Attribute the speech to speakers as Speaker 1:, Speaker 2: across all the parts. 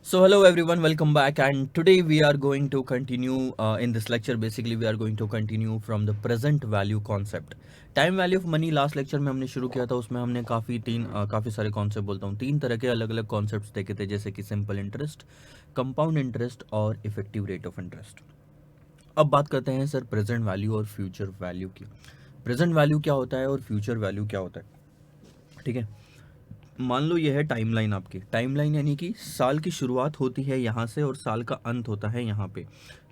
Speaker 1: So hello everyone, welcome back, and today we are going to continue in this lecture. Basically we are going to continue from the present value concept. Time value of money last lecture में हमने शुरू किया था, उसमें हमने काफ़ी सारे concept बोलता हूँ, तीन तरह के अलग अलग कॉन्सेप्ट्स देखे थे, जैसे कि सिंपल इंटरेस्ट, कंपाउंड इंटरेस्ट और इफेक्टिव रेट ऑफ इंटरेस्ट। अब बात करते हैं सर प्रेजेंट वैल्यू और फ्यूचर वैल्यू की। प्रेजेंट वैल्यू क्या होता है और फ्यूचर वैल्यू क्या होता है, ठीक है। मान लो ये है टाइमलाइन आपकी। टाइमलाइन यानी कि साल की शुरुआत होती है यहाँ से और साल का अंत होता है यहाँ पे,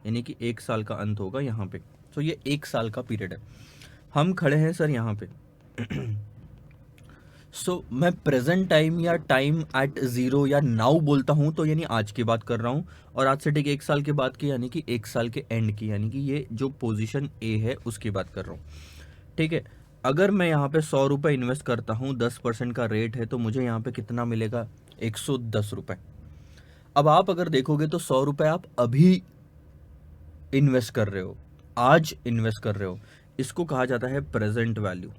Speaker 1: यानी कि एक साल का अंत होगा यहाँ पे। तो ये एक साल का पीरियड है, हम खड़े हैं सर यहाँ पे। मैं प्रेजेंट टाइम या टाइम एट ज़ीरो या नाउ बोलता हूँ तो यानी आज की बात कर रहा हूँ, और आज से ठीक एक साल के बाद की यानी कि एक साल के एंड की, यानी कि ये जो पोजीशन ए है उसकी बात कर रहा हूँ, ठीक है। अगर मैं यहाँ पे 100 रुपये इन्वेस्ट करता हूँ, 10% का रेट है, तो मुझे यहाँ पे कितना मिलेगा? 110 रुपये। अब आप अगर देखोगे तो 100 रुपये आप अभी इन्वेस्ट कर रहे हो, आज इन्वेस्ट कर रहे हो, इसको कहा जाता है प्रेजेंट वैल्यू।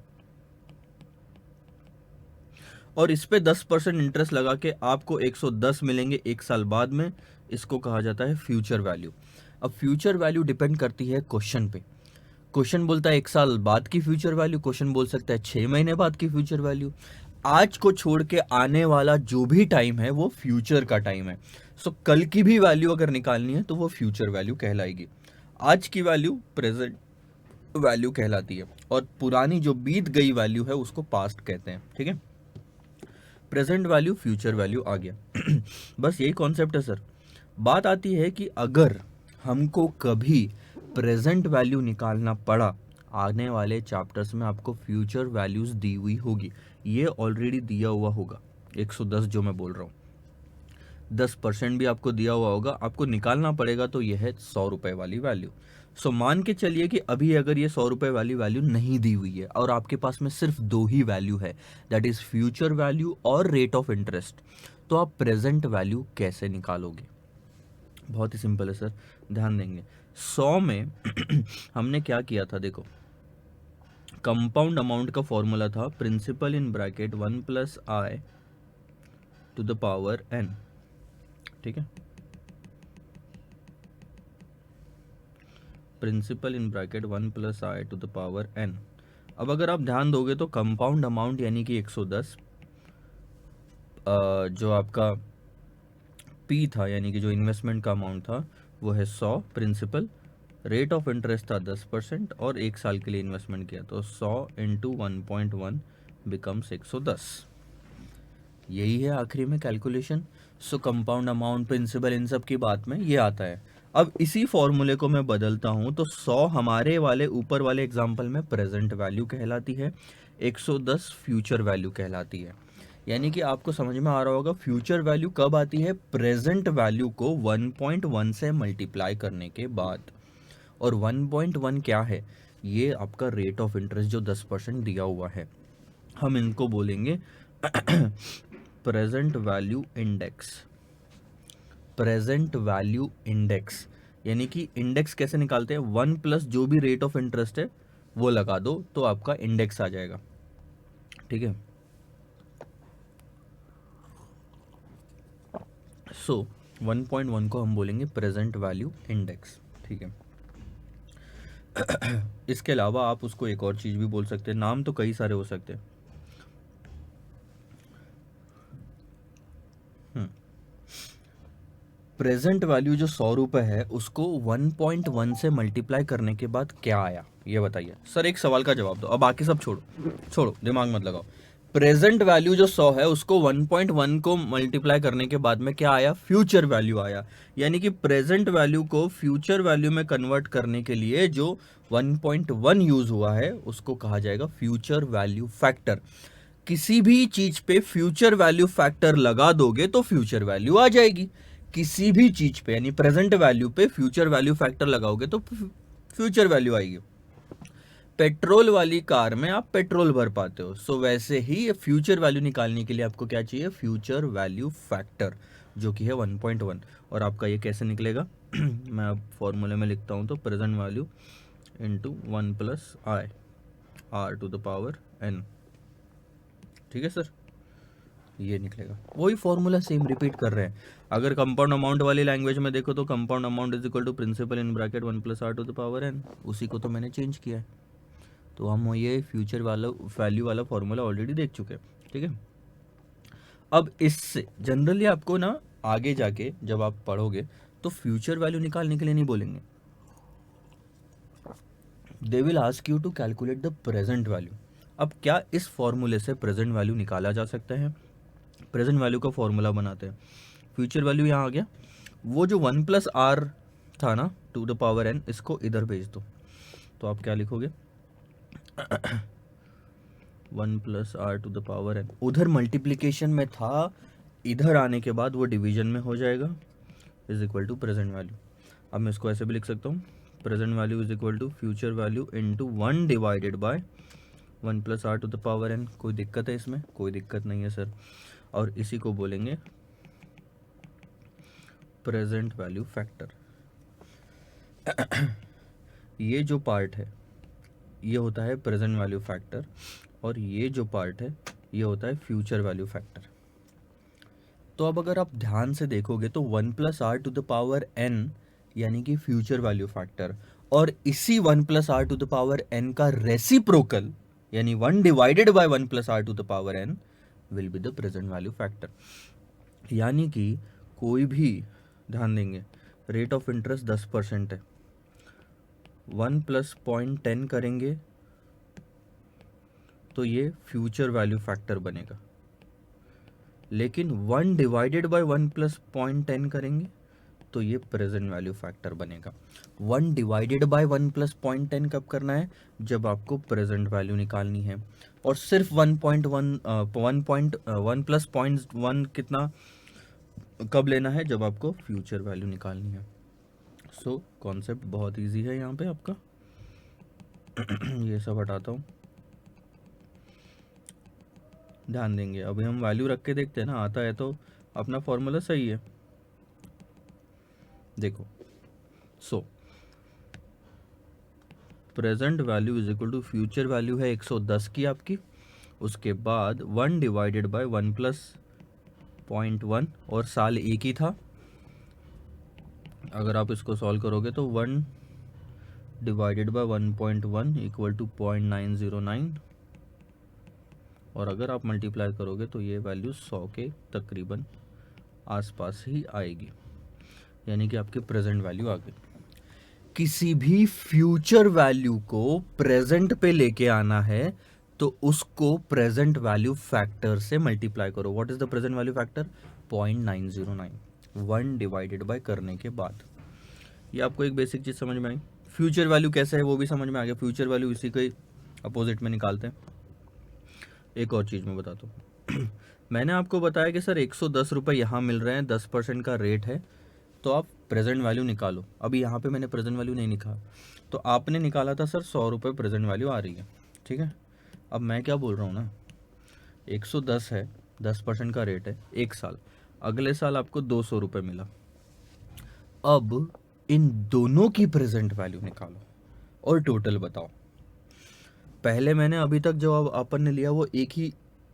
Speaker 1: और इस पे 10% इंटरेस्ट लगा के आपको 110 मिलेंगे एक साल बाद में, इसको कहा जाता है फ्यूचर वैल्यू। अब फ्यूचर वैल्यू डिपेंड करती है क्वेश्चन पे। क्वेश्चन बोलता है एक साल बाद की फ्यूचर वैल्यू, क्वेश्चन बोल सकता है 6 महीने बाद की फ्यूचर वैल्यू। आज को छोड़ के आने वाला जो भी टाइम है वो फ्यूचर का टाइम है। कल की भी वैल्यू अगर निकालनी है तो वो फ्यूचर वैल्यू कहलाएगी। आज की वैल्यू प्रेजेंट वैल्यू कहलाती है, और पुरानी जो बीत गई वैल्यू है उसको पास्ट कहते हैं, ठीक है। प्रेजेंट वैल्यू फ्यूचर वैल्यू आ गया। बस यही कॉन्सेप्ट है सर। बात आती है कि अगर हमको कभी प्रेजेंट वैल्यू निकालना पड़ा, आने वाले चैप्टर्स में आपको फ्यूचर वैल्यूज दी हुई होगी, ये ऑलरेडी दिया हुआ होगा। 110 जो मैं बोल रहा हूँ, 10% भी आपको दिया हुआ होगा, आपको निकालना पड़ेगा, तो यह है 100 रुपये वाली वैल्यू। मान के चलिए कि अभी अगर ये 100 रुपये वाली वैल्यू नहीं दी हुई है और आपके पास में सिर्फ दो ही वैल्यू है, दैट इज फ्यूचर वैल्यू और रेट ऑफ इंटरेस्ट, तो आप प्रेजेंट वैल्यू कैसे निकालोगे? बहुत ही सिंपल है सर, ध्यान देंगे। 100 में हमने क्या किया था, देखो, कंपाउंड अमाउंट का फॉर्मूला था principal in bracket 1 + i to the power n, ठीक है। Principal in bracket 1 + i to the power n। अब अगर आप ध्यान दोगे तो कंपाउंड अमाउंट यानी कि 110, जो आपका पी था यानी कि जो इन्वेस्टमेंट का अमाउंट था वो है 100, प्रिंसिपल, रेट ऑफ इंटरेस्ट था 10% और एक साल के लिए इन्वेस्टमेंट किया, तो 100 इंटू 1.1 बिकम्स 110। यही है आखिरी में कैलकुलेशन। कंपाउंड अमाउंट, प्रिंसिपल, इन सब की बात में ये आता है। अब इसी फॉर्मूले को मैं बदलता हूँ तो 100 हमारे वाले ऊपर वाले एग्जाम्पल में प्रेजेंट वैल्यू कहलाती है, 110 फ्यूचर वैल्यू कहलाती है। यानी कि आपको समझ में आ रहा होगा फ्यूचर वैल्यू कब आती है? प्रेजेंट वैल्यू को 1.1 से मल्टीप्लाई करने के बाद। और 1.1 क्या है? ये आपका रेट ऑफ इंटरेस्ट जो 10% दिया हुआ है, हम इनको बोलेंगे present value index. Present value index यानी कि इंडेक्स कैसे निकालते हैं? 1 प्लस जो भी रेट ऑफ इंटरेस्ट है वो लगा दो तो आपका इंडेक्स आ जाएगा, ठीक है। 1.1 को हम बोलेंगे प्रेजेंट वैल्यू इंडेक्स, ठीक है। इसके अलावा आप उसको एक और चीज़ भी बोल सकते हैं, नाम तो कई सारे हो सकते हैं। प्रेजेंट वैल्यू जो 100 रुपये है उसको 1.1 से मल्टीप्लाई करने के बाद क्या आया, ये बताइए सर। एक सवाल का जवाब दो, अब बाकी सब छोड़ो, दिमाग मत लगाओ। प्रेजेंट वैल्यू जो 100 है उसको 1.1 को मल्टीप्लाई करने के बाद में क्या आया? फ्यूचर वैल्यू आया। यानी कि प्रेजेंट वैल्यू को फ्यूचर वैल्यू में कन्वर्ट करने के लिए जो 1.1 यूज हुआ है उसको कहा जाएगा फ्यूचर वैल्यू फैक्टर। किसी भी चीज पे फ्यूचर वैल्यू फैक्टर लगा दोगे तो फ्यूचर वैल्यू आ जाएगी। किसी भी चीज पे यानी प्रेजेंट वैल्यू पे फ्यूचर वैल्यू फैक्टर लगाओगे तो फ्यूचर वैल्यू आएगी। पेट्रोल वाली कार में आप पेट्रोल भर पाते हो, वैसे ही फ्यूचर वैल्यू निकालने के लिए आपको क्या चाहिए? फ्यूचर वैल्यू फैक्टर, जो कि है 1.1। और आपका ये कैसे निकलेगा? मैं अब फॉर्मूले में लिखता हूँ, तो present value into 1 + i r to the power n, ठीक है सर। ये निकलेगा। वही फॉर्मूला सेम रिपीट कर रहे हैं। अगर कंपाउंड अमाउंट वाली लैंग्वेज में देखो तो compound amount is equal to principal in bracket 1+r⁴ उसी को तो मैंने चेंज किया है। तो हम ये फ्यूचर वाला वैल्यू वाला फॉर्मूला ऑलरेडी देख चुके हैं, ठीक है। अब इससे जनरली आपको ना आगे जाके जब आप पढ़ोगे तो फ्यूचर वैल्यू निकालने के लिए नहीं बोलेंगे, they will ask you to calculate the present value. अब क्या इस फॉर्मूले से प्रेजेंट वैल्यू निकाला जा सकता है? प्रेजेंट वैल्यू का फॉर्मूला बनाते हैं। फ्यूचर वैल्यू यहाँ आ गया, वो जो 1+r था ना टू द पावर n, इसको इधर भेज दो। तो आप क्या लिखोगे 1+r to the power n, उधर मल्टीप्लिकेशन में था, इधर आने के बाद वो डिवीजन में हो जाएगा, is equal to present value. अब मैं इसको ऐसे भी लिख सकता हूँ, present value is equal to future value into 1 divided by 1+r to the power n। कोई दिक्कत है इसमें? कोई दिक्कत नहीं है सर। और इसी को बोलेंगे प्रेजेंट वैल्यू फैक्टर। ये जो पार्ट है ये होता है प्रेजेंट वैल्यू फैक्टर, और ये जो पार्ट है ये होता है फ्यूचर वैल्यू फैक्टर। तो अब अगर आप ध्यान से देखोगे तो 1+r to the power n यानी कि फ्यूचर वैल्यू फैक्टर, और इसी 1+r to the power n का रेसिप्रोकल यानी 1 divided by 1+r to the power n will be the present value factor. यानी कि कोई भी, ध्यान देंगे, रेट ऑफ इंटरेस्ट 10% है, 1 + 0.10 करेंगे तो ये फ्यूचर वैल्यू फैक्टर बनेगा, लेकिन 1 डिवाइडेड बाय 1 + 0.10 करेंगे तो ये प्रेजेंट वैल्यू फैक्टर बनेगा। 1 डिवाइडेड बाय 1 + 0.10 कब करना है? जब आपको प्रेजेंट वैल्यू निकालनी है। और सिर्फ 1.1 + 0.1 कितना कब लेना है? जब आपको फ्यूचर वैल्यू निकालनी है। सो कॉन्सेप्ट बहुत इजी है यहाँ पे आपका। ये सब हटाता हूँ, ध्यान देंगे। अभी हम वैल्यू रख के देखते हैं ना, आता है तो अपना फॉर्मूला सही है। देखो, so present value is equal to future value है 110 की आपकी, उसके बाद 1 डिवाइडेड बाय 1 + 0.1, और साल एक ही था। अगर आप इसको सॉल्व करोगे तो 1 डिवाइडेड बाय 1.1 इक्वल टू 0.909, और अगर आप मल्टीप्लाई करोगे तो ये वैल्यू 100 के तकरीबन आसपास ही आएगी, यानी कि आपकी प्रेजेंट वैल्यू आ गई। किसी भी फ्यूचर वैल्यू को प्रेजेंट पे लेके आना है तो उसको प्रेजेंट वैल्यू फैक्टर से मल्टीप्लाई करो। What is the present value factor? 0.909, 1 divided bye करने के बाद। ये आपको एक बेसिक चीज समझ में आई। फ्यूचर वैल्यू कैसे है वो भी समझ में आ गया। फ्यूचर वैल्यू इसी के अपोजिट में निकालते हैं। एक और चीज मैं बताता हूँ। मैंने आपको बताया कि सर 110 रुपये यहाँ मिल रहे हैं, 10% का रेट है, तो आप प्रेजेंट वैल्यू निकालो। अभी यहाँ पे मैंने प्रेजेंट वैल्यू नहीं निकाला, तो आपने निकाला था सर 100 रुपये प्रेजेंट वैल्यू आ रही है, ठीक है। अब मैं क्या बोल रहा हूँ ना, 110 है, 10% का रेट है, एक साल, अगले साल आपको 200 रुपये मिला। अब इन दोनों की प्रेजेंट वैल्यू निकालो और टोटल बताओ। पहले मैंने अभी तक जो अपन ने लिया वो एक ही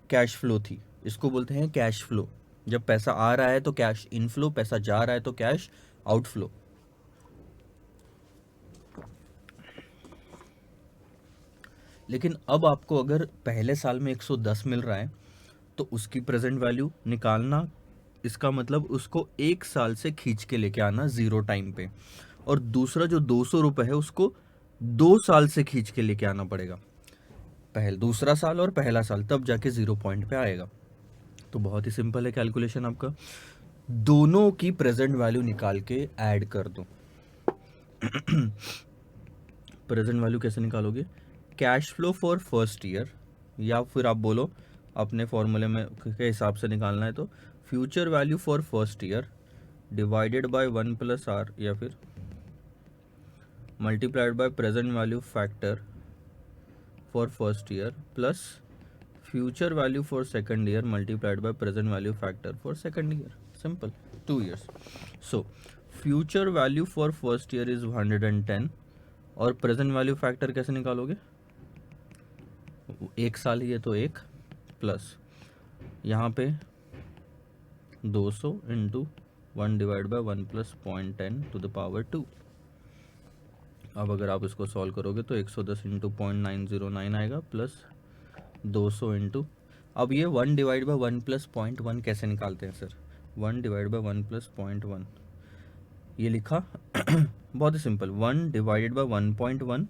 Speaker 1: कैश फ्लो थी, इसको बोलते हैं कैश फ्लो। जब पैसा आ रहा है तो कैश इनफ्लो, पैसा जा रहा है तो कैश आउटफ्लो। लेकिन अब आपको अगर पहले साल में 110 मिल रहा है तो उसकी प्रेजेंट वैल्यू निकालना, इसका मतलब उसको एक साल से खींच के लेके आना जीरो टाइम पे, और दूसरा जो 200 रुपये है उसको 2 साल से खींच के लेके आना पड़ेगा, दूसरा साल और पहला साल, तब जाके जीरो पॉइंट पे आएगा। तो बहुत ही सिंपल है कैलकुलेशन आपका, दोनों की प्रेजेंट वैल्यू निकाल के ऐड कर दो। प्रेजेंट वैल्यू कैसे निकालोगे? Cash flow for first year, या फिर आप बोलो अपने फॉर्मूले में के हिसाब से निकालना है तो future value for first year divided by 1+r, या फिर multiplied by present value factor for first year plus future value for second year multiplied by present value factor for second year. Simple, 2 years। So future value for first year is 110, और present value factor कैसे निकालोगे? एक साल ही है तो एक, plus यहाँ पे 200 into 1 divide by 1 plus 0.10 to the power 2। अब अगर आप इसको सॉल्व करोगे तो 110 इंटू 0.909 आएगा प्लस 200 इंटू, अब ये 1 डिवाइड बाई 1 प्लस 0.1 कैसे निकालते हैं सर? 1 डिवाइड बाई 1 प्लस 0.1 ये लिखा बहुत ही सिंपल, 1 डिवाइडेड बाई 1.1,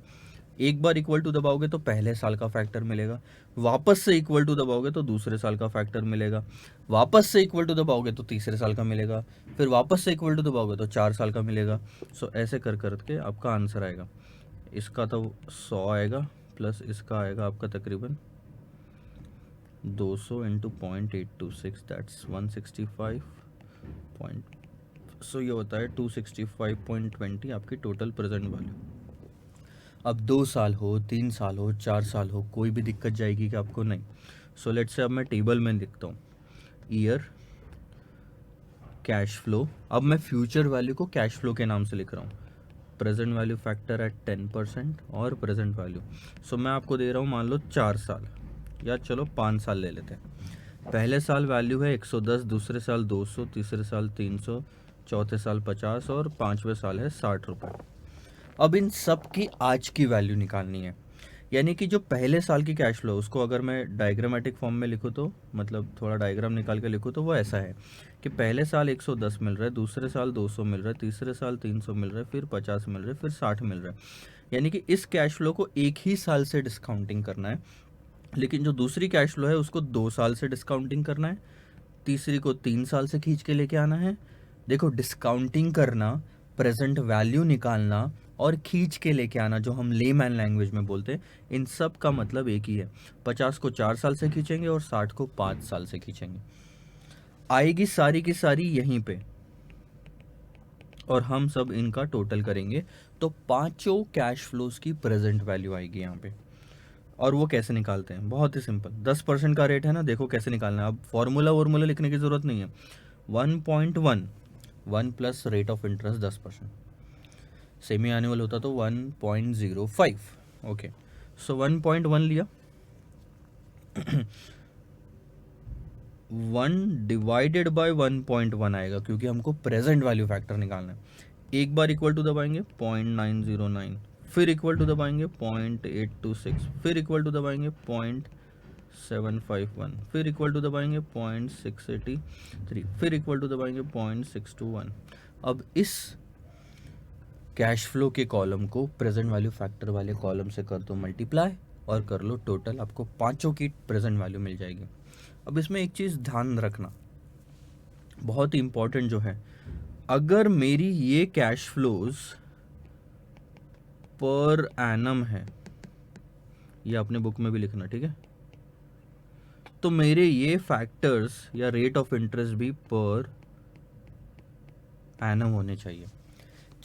Speaker 1: एक बार इक्वल टू दबाओगे तो पहले साल का फैक्टर मिलेगा, वापस से इक्वल टू दबाओगे तो दूसरे साल का फैक्टर मिलेगा, वापस से इक्वल टू दबाओगे तो तीसरे साल का मिलेगा, फिर वापस से इक्वल टू दबाओगे तो 4 साल का मिलेगा। सो ऐसे कर करके आपका आंसर आएगा। इसका तो 100 आएगा प्लस इसका आएगा आपका तकरीबन 200 इंटू 0.826 दैट्स 165 पॉइंट, सो ये होता है 265.20 आपकी टोटल प्रेजेंट वैल्यू। अब 2 साल हो, 3 साल हो, 4 साल हो, कोई भी दिक्कत जाएगी कि आपको? नहीं। सो लेट्स से अब मैं टेबल में लिखता हूँ ईयर कैश फ्लो। अब मैं फ्यूचर वैल्यू को कैश फ्लो के नाम से लिख रहा हूँ, प्रेजेंट वैल्यू फैक्टर एट 10% और प्रेजेंट वैल्यू। सो मैं आपको दे रहा हूँ मान लो 4 साल, या चलो 5 साल ले लेते हैं। पहले साल वैल्यू है 110, दूसरे साल 200, तीसरे साल 300, चौथे साल 50 और पाँचवें साल है 60 रुपये। अब इन सब की आज की वैल्यू निकालनी है, यानी कि जो पहले साल की कैश फ्लो उसको अगर मैं डायग्रामेटिक फॉर्म में लिखूँ तो मतलब थोड़ा डायग्राम निकाल के लिखूँ तो वो ऐसा है कि पहले साल 110 मिल रहा है, दूसरे साल 200 मिल रहा है, तीसरे साल 300 मिल रहा है, फिर 50 मिल रहा है, फिर 60 मिल रहा है। यानी कि इस कैश फ्लो को एक ही साल से डिस्काउंटिंग करना है, लेकिन जो दूसरी कैश फ्लो है उसको 2 साल से डिस्काउंटिंग करना है, तीसरी को 3 साल से खींच के लेके आना है। देखो डिस्काउंटिंग करना, प्रेजेंट वैल्यू निकालना और खींच के लेके आना, जो हम लेमैन लैंग्वेज में बोलते हैं, इन सब का मतलब एक ही है। 50 को 4 साल से खींचेंगे और 60 को 5 साल से खींचेंगे, आएगी सारी की सारी यहीं पे, और हम सब इनका टोटल करेंगे तो पांचों कैश फ्लोज की प्रेजेंट वैल्यू आएगी यहाँ पे। और वो कैसे निकालते हैं? बहुत ही सिंपल, 10% का रेट है ना, देखो कैसे निकालना है। अब फॉर्मूला लिखने की जरूरत नहीं है। 1.1 1 plus rate of interest 10%, semi annual होता तो 1.05। ओके, सो 1.1 लिया 1 डिवाइडेड बाय 1.1 आएगा, क्योंकि हमको प्रेजेंट वैल्यू फैक्टर निकालना है। एक बार इक्वल टू दबाएंगे 0.909, फिर इक्वल टू दबाएंगे 0.826, फिर इक्वल टू दबाएंगे 0.751, फिर इक्वल टू दबाएंगे 0.683, फिर इक्वल टू दबाएंगे 0.621। अब इस कैश फ्लो के कॉलम को प्रेजेंट वैल्यू फैक्टर वाले कॉलम से कर दो मल्टीप्लाई और कर लो टोटल, आपको पांचों की प्रेजेंट वैल्यू मिल जाएगी। अब इसमें एक चीज़ ध्यान रखना, बहुत ही इंपॉर्टेंट जो है, अगर मेरी ये कैश फ्लोज पर एनम है, ये अपने बुक में भी लिखना, ठीक है, तो मेरे ये फैक्टर्स या रेट ऑफ इंटरेस्ट भी पर एनम होने चाहिए।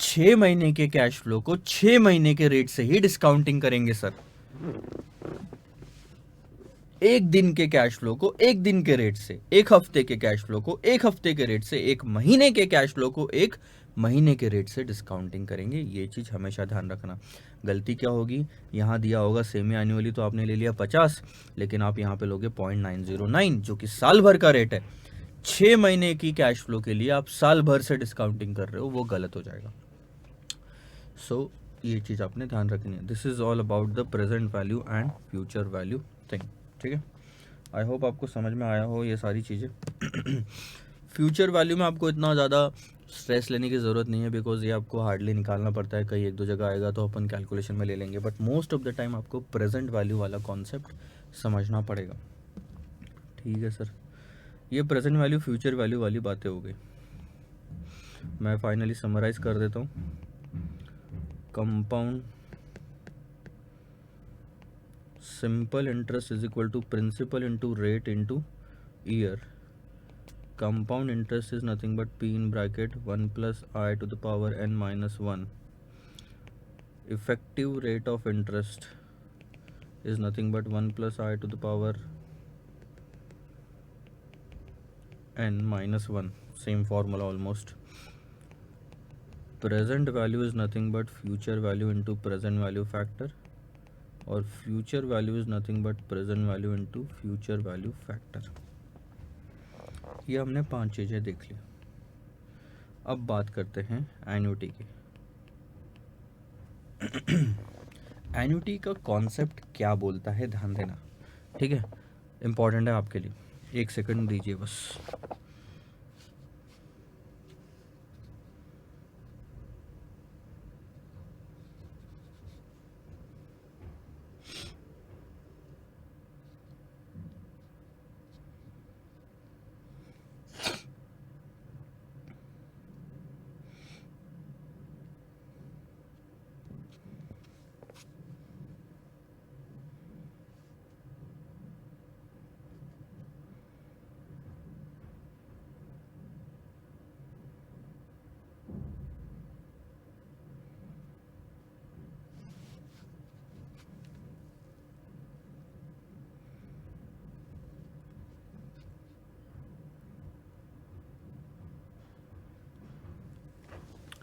Speaker 1: 6 महीने के कैश फ्लो को 6 महीने के रेट से ही डिस्काउंटिंग करेंगे सर। एक दिन के कैश फ्लो को एक दिन के रेट से, एक हफ्ते के कैश फ्लो को एक हफ्ते के रेट से, एक महीने के कैश फ्लो को एक महीने के रेट से डिस्काउंटिंग करेंगे। ये चीज़ हमेशा ध्यान रखना। गलती क्या होगी, यहाँ दिया होगा सेमी एनुअली तो आपने ले लिया 50, लेकिन आप यहाँ पे लोगे 0.909 जो कि साल भर का रेट है। 6 महीने की कैश फ्लो के लिए आप साल भर से डिस्काउंटिंग कर रहे हो, वो गलत हो जाएगा। सो ये चीज़ आपने ध्यान रखनी है। This is all about the present value and future value thing, ठीक है। आई होप आपको समझ में आया हो ये सारी चीज़ें। फ्यूचर वैल्यू में आपको इतना ज़्यादा स्ट्रेस लेने की ज़रूरत नहीं है, बिकॉज ये आपको हार्डली निकालना पड़ता है, कहीं एक दो जगह आएगा तो अपन कैलकुलेशन में ले लेंगे, but most of the time आपको प्रेजेंट वैल्यू वाला कॉन्सेप्ट समझना पड़ेगा, ठीक है सर। ये प्रेजेंट वैल्यू फ्यूचर वैल्यू वाली बातें हो गई। मैं फाइनली समराइज कर देता हूँ। Compound simple interest is equal to principal into rate into year. Compound interest is nothing but p in bracket 1 plus I to the power n minus 1. Effective rate of interest is nothing but 1 plus I to the power n minus 1. Same formula almost. Present value is nothing but future value into present value factor, और future value is nothing but present value into future value factor. ये हमने 5 चीज़ें देख ली। अब बात करते हैं annuity की। एन्युटी का कॉन्सेप्ट क्या बोलता है, ध्यान देना, ठीक है, इम्पॉर्टेंट है आपके लिए। 1 सेकंड दीजिए बस।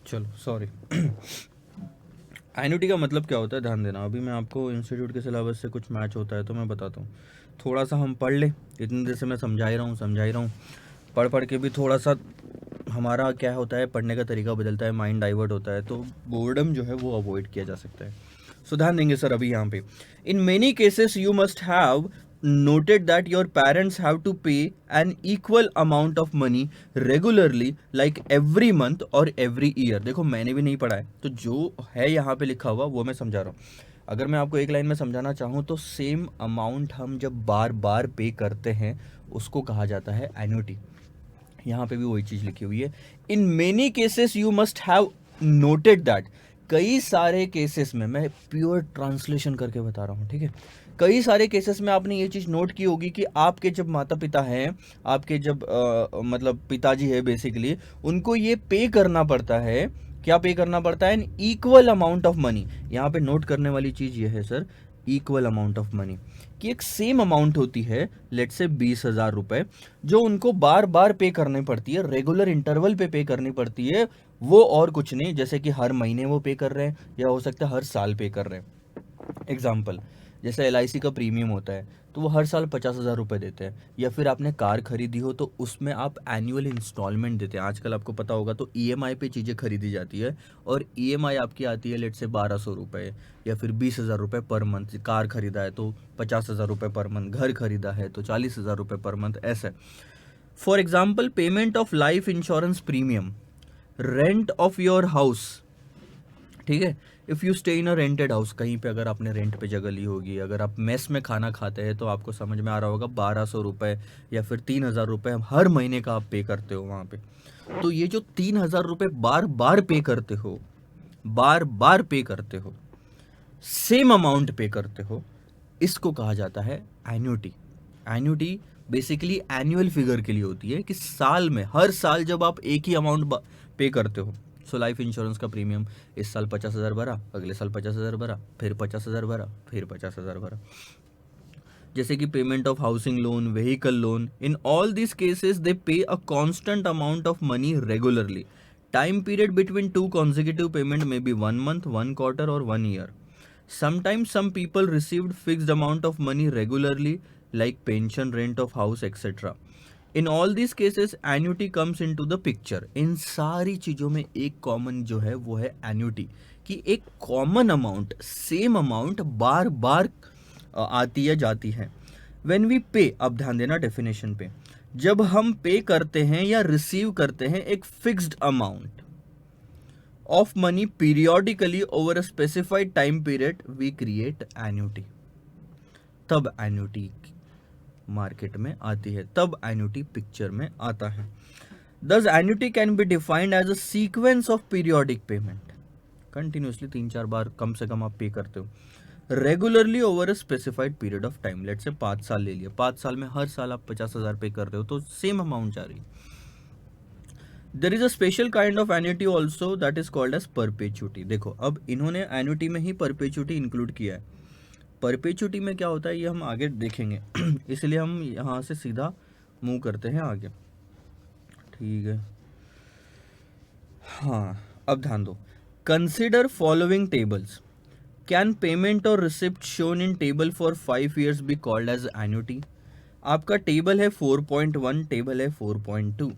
Speaker 1: चलो सॉरी। एन्युटी का मतलब क्या होता है, ध्यान देना। अभी मैं आपको इंस्टीट्यूट के सिलेबस से कुछ मैच होता है तो मैं बताता हूँ। थोड़ा सा हम पढ़ ले, इतनी देर से मैं समझा ही रहा हूँ। पढ़ पढ़ के भी थोड़ा सा हमारा क्या होता है, पढ़ने का तरीका बदलता है, माइंड डाइवर्ट होता है, तो बोर्डम जो है वो अवॉइड किया जा सकता है। सो ध्यान देंगे सर अभी यहाँ पे। In many cases you must have noted that your parents have to pay an equal amount of money regularly like every month or every year। देखो मैंने भी नहीं पढ़ा है तो जो है यहाँ पे लिखा हुआ वो मैं समझा रहा हूँ। अगर मैं आपको एक लाइन में समझाना चाहूँ तो सेम अमाउंट हम जब बार बार पे करते हैं उसको कहा जाता है एन्युटी। यहाँ पे भी वही चीज़ लिखी हुई है। In many cases you must have noted that. कई सारे केसेस में, मैं प्योर ट्रांसलेशन करके बता रहा हूँ, ठीक है, कई सारे केसेस में आपने ये चीज़ नोट की होगी कि आपके जब माता पिता हैं, आपके जब मतलब पिताजी है बेसिकली, उनको ये पे करना पड़ता है। क्या पे करना पड़ता है? An equal amount of money. यहाँ पे नोट करने वाली चीज़ ये है sir, equal amount of money, कि एक सेम अमाउंट होती है, लेट से 20,000 रुपए, जो उनको बार बार पे करनी पड़ती है, रेगुलर इंटरवल पे करनी पड़ती है। वो और कुछ नहीं, जैसे कि हर महीने वो पे कर रहे हैं या हो सकता है हर साल पे कर रहे हैं। एग्जाम्पल, जैसे LIC का प्रीमियम होता है तो वो हर साल 50,000 रुपये देते हैं, या फिर आपने कार खरीदी हो तो उसमें आप एनुअल इंस्टॉलमेंट देते हैं। आजकल आपको पता होगा तो EMI पे चीज़ें खरीदी जाती है, और EMI आपकी आती है लेट से 1200 रुपये या फिर 20,000 रुपये पर मंथ। कार खरीदा है तो 50,000 रुपये पर मंथ, घर खरीदा है तो 40,000 रुपये पर मंथ, ऐसे। For example, payment of life insurance premium, rent of your house, ठीक है, if you stay in a rented house, कहीं पे अगर आपने रेंट पे जगह ली होगी, अगर आप मेस में खाना खाते हैं तो आपको समझ में आ रहा होगा 1200 रुपये या फिर 3,000 रुपये हर महीने का आप पे करते हो वहाँ पे। तो ये जो 3,000 रुपये बार बार पे करते हो, बार बार पे करते हो, सेम अमाउंट पे करते हो, इसको कहा जाता है annuity. Annuity basically annual figure के लिए होती है कि साल में, हर साल जब आप एक ही अमाउंट पे करते हो। सो लाइफ इंश्योरेंस का प्रीमियम इस साल 50,000 भरा, अगले साल 50,000 भरा, फिर 50,000 भरा, फिर 50,000 भरा। जैसे कि payment of housing loan, vehicle loan, in all this cases they pay a constant amount of money regularly. Time period between two consecutive payment may be 1 month, 1 quarter और 1 year. Sometimes some people received fixed amount of money regularly like pension, rent of house, etc. In all these cases annuity comes into the picture। इन सारी चीज़ों में एक common जो है वो है annuity, कि एक कॉमन अमाउंट, सेम अमाउंट बार बार आती है जाती है। When we pay, अब ध्यान देना डेफिनेशन पे, जब हम पे करते हैं या रिसीव करते हैं एक fixed amount of money periodically over a specified time period, we create annuity। तब एन्युटी मार्केट में आती है, तब एन्युटी पिक्चर में आता है। Thus annuity can be defined as a sequence of periodic payment, continuously 3-4 बार कम से कम आप पे करते हो, regularly over a specified period of time. Let से 5 साल ले लिया, 5 साल में हर साल आप 50,000 पे कर रहे हो तो सेम अमाउंट जा रही है। There is a special kind of annuity also that is called as perpetuity. देखो अब इन्होंने एन्युटी में ही परपेचुटी इंक्लूड किया है। परपेचुटी में क्या होता है ये हम आगे देखेंगे इसलिए हम यहाँ से सीधा मूव करते हैं आगे, ठीक है। हाँ, अब ध्यान दो। Consider following tables. Can payment और receipt shown in table for 5 years be called as annuity? आपका टेबल है 4.1, टेबल है 4.2।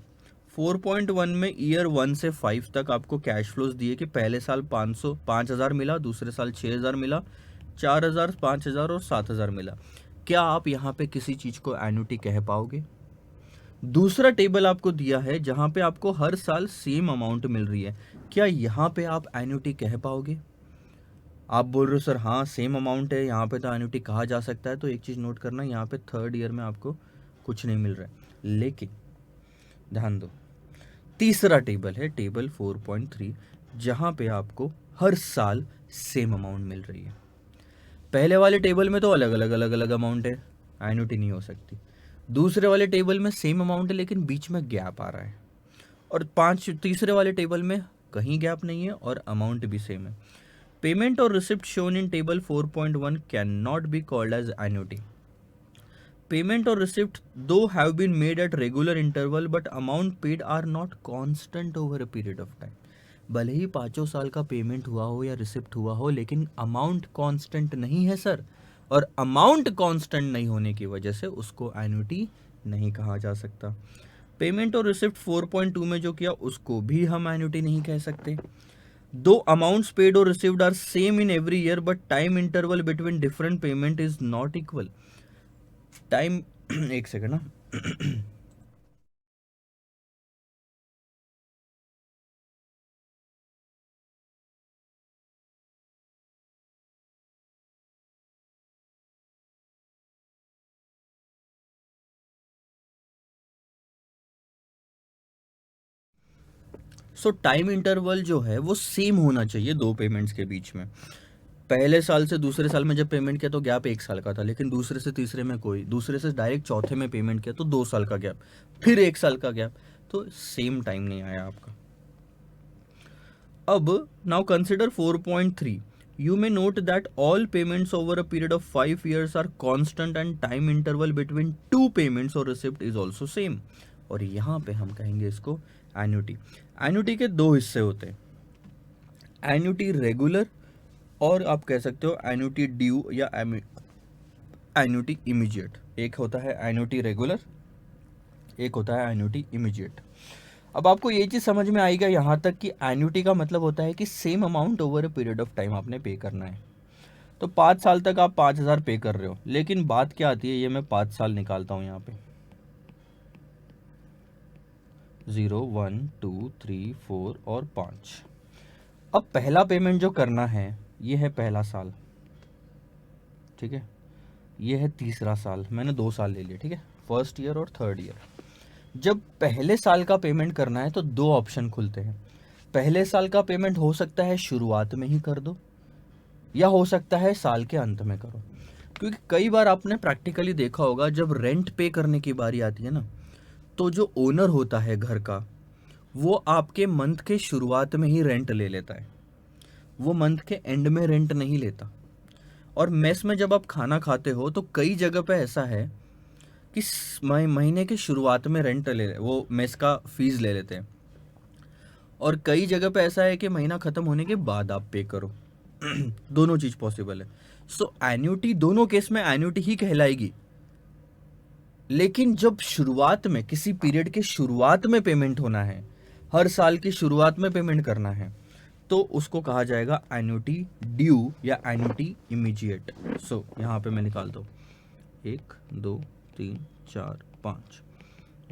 Speaker 1: 4.1 में ईयर 1 से 5 तक आपको कैश फ्लोज दिए कि पहले साल 5,000 मिला, दूसरे साल 6,000 मिला, 4,000, 5,000 और 7,000 मिला। क्या आप यहाँ पे किसी चीज़ को एन्युटी कह पाओगे? दूसरा टेबल आपको दिया है जहाँ पे आपको हर साल सेम अमाउंट मिल रही है, क्या यहाँ पे आप एन्युटी कह पाओगे? आप बोल रहे हो सर हाँ सेम अमाउंट है, यहाँ पे तो एन्युटी कहा जा सकता है। तो एक चीज़ नोट करना, यहाँ पे थर्ड ईयर में आपको कुछ नहीं मिल रहा है। लेकिन ध्यान दो, तीसरा टेबल है टेबल 4.3, जहाँ पे आपको हर साल सेम अमाउंट मिल रही है। पहले वाले टेबल में तो अलग अलग अमाउंट है, एन्युटी नहीं हो सकती। दूसरे वाले टेबल में सेम अमाउंट है लेकिन बीच में गैप आ रहा है। और तीसरे वाले टेबल में कहीं गैप नहीं है और अमाउंट भी सेम है। पेमेंट और receipt shown in table 4.1 can not be called as annuity. Payment और receipt though have been made at regular interval but amount paid are not constant over a period of time. भले ही 5 साल का payment हुआ हो या receipt हुआ हो, लेकिन अमाउंट कांस्टेंट नहीं है सर। और अमाउंट कांस्टेंट नहीं होने की वजह से उसको एन्युटी नहीं कहा जा सकता। पेमेंट और रिसिप्ट 4.2 में जो किया उसको भी हम एन्युटी नहीं कह सकते। दो अमाउंट्स पेड और received are same in every year but time interval between different payment is not equal. Time एक सेकंड ना। सो टाइम इंटरवल जो है वो सेम होना चाहिए दो पेमेंट्स के बीच में। पहले साल से दूसरे साल में जब पेमेंट किया तो गैप 1 साल का था, लेकिन दूसरे से तीसरे में कोई, दूसरे से डायरेक्ट चौथे में पेमेंट किया तो 2 साल का गैप, फिर 1 साल का गैप, तो सेम टाइम नहीं आया आपका। अब now consider 4.3। You may note that all payments over a period of 5 years are constant and time interval between two payments or receipt is also same। और यहाँ पे हम कहेंगे इसको एन्युटी। एन्युटी के दो हिस्से होते हैं, एन्युटी रेगुलर और आप कह सकते हो एन्युटी ड्यू या एन्युटी इमीडिएट। एक होता है एन्युटी रेगुलर, एक होता है एन्युटी इमीडिएट। अब आपको ये चीज़ समझ में आएगा यहाँ तक कि एन्युटी का मतलब होता है कि same amount over a period of time आपने पे करना है। तो 5 साल तक आप 5,000 पे कर रहे हो, लेकिन बात क्या आती है, ये मैं 5 साल निकालता हूँ यहाँ पे, 0, 1, 2, 3, 4 और 5। अब पहला पेमेंट जो करना है ये है पहला साल, ठीक है, ये है तीसरा साल, मैंने 2 साल ले लिए, ठीक है, फर्स्ट ईयर और थर्ड ईयर। जब पहले साल का पेमेंट करना है तो दो ऑप्शन खुलते हैं। पहले साल का पेमेंट हो सकता है शुरुआत में ही कर दो या हो सकता है साल के अंत में करो। क्योंकि कई बार आपने प्रैक्टिकली देखा होगा जब रेंट पे करने की बारी आती है ना, तो जो ओनर होता है घर का वो आपके मंथ के शुरुआत में ही रेंट ले लेता है, वो मंथ के एंड में रेंट नहीं लेता। और मेस में जब आप खाना खाते हो तो कई जगह पे ऐसा है कि महीने के शुरुआत में रेंट वो मेस का फीस ले लेते हैं, और कई जगह पे ऐसा है कि महीना खत्म होने के बाद आप पे करो। दोनों चीज पॉसिबल है। सो एन्युटी दोनों केस में एन्युटी ही कहलाएगी, लेकिन जब शुरुआत में किसी पीरियड के शुरुआत में पेमेंट होना है, हर साल की शुरुआत में पेमेंट करना है, तो उसको कहा जाएगा एन्युटी ड्यू या एन्युटी इमीडिएट। सो यहाँ पे मैं निकालता हूँ 1, 2, 3, 4, 5,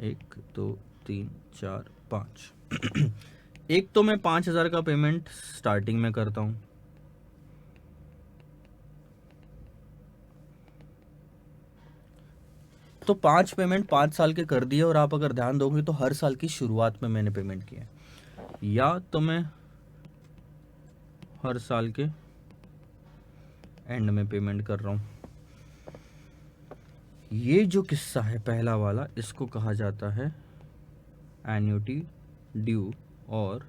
Speaker 1: 1, 2, 3, 4, 5। एक तो मैं 5,000 का पेमेंट स्टार्टिंग में करता हूँ, तो 5 पेमेंट 5 साल के कर दिए, और आप अगर ध्यान दोगे तो हर साल की शुरुआत में मैंने पेमेंट किया, या तो मैं हर साल के एंड में पेमेंट कर रहा हूँ। ये जो किस्सा है पहला वाला, इसको कहा जाता है एन्युटी ड्यू और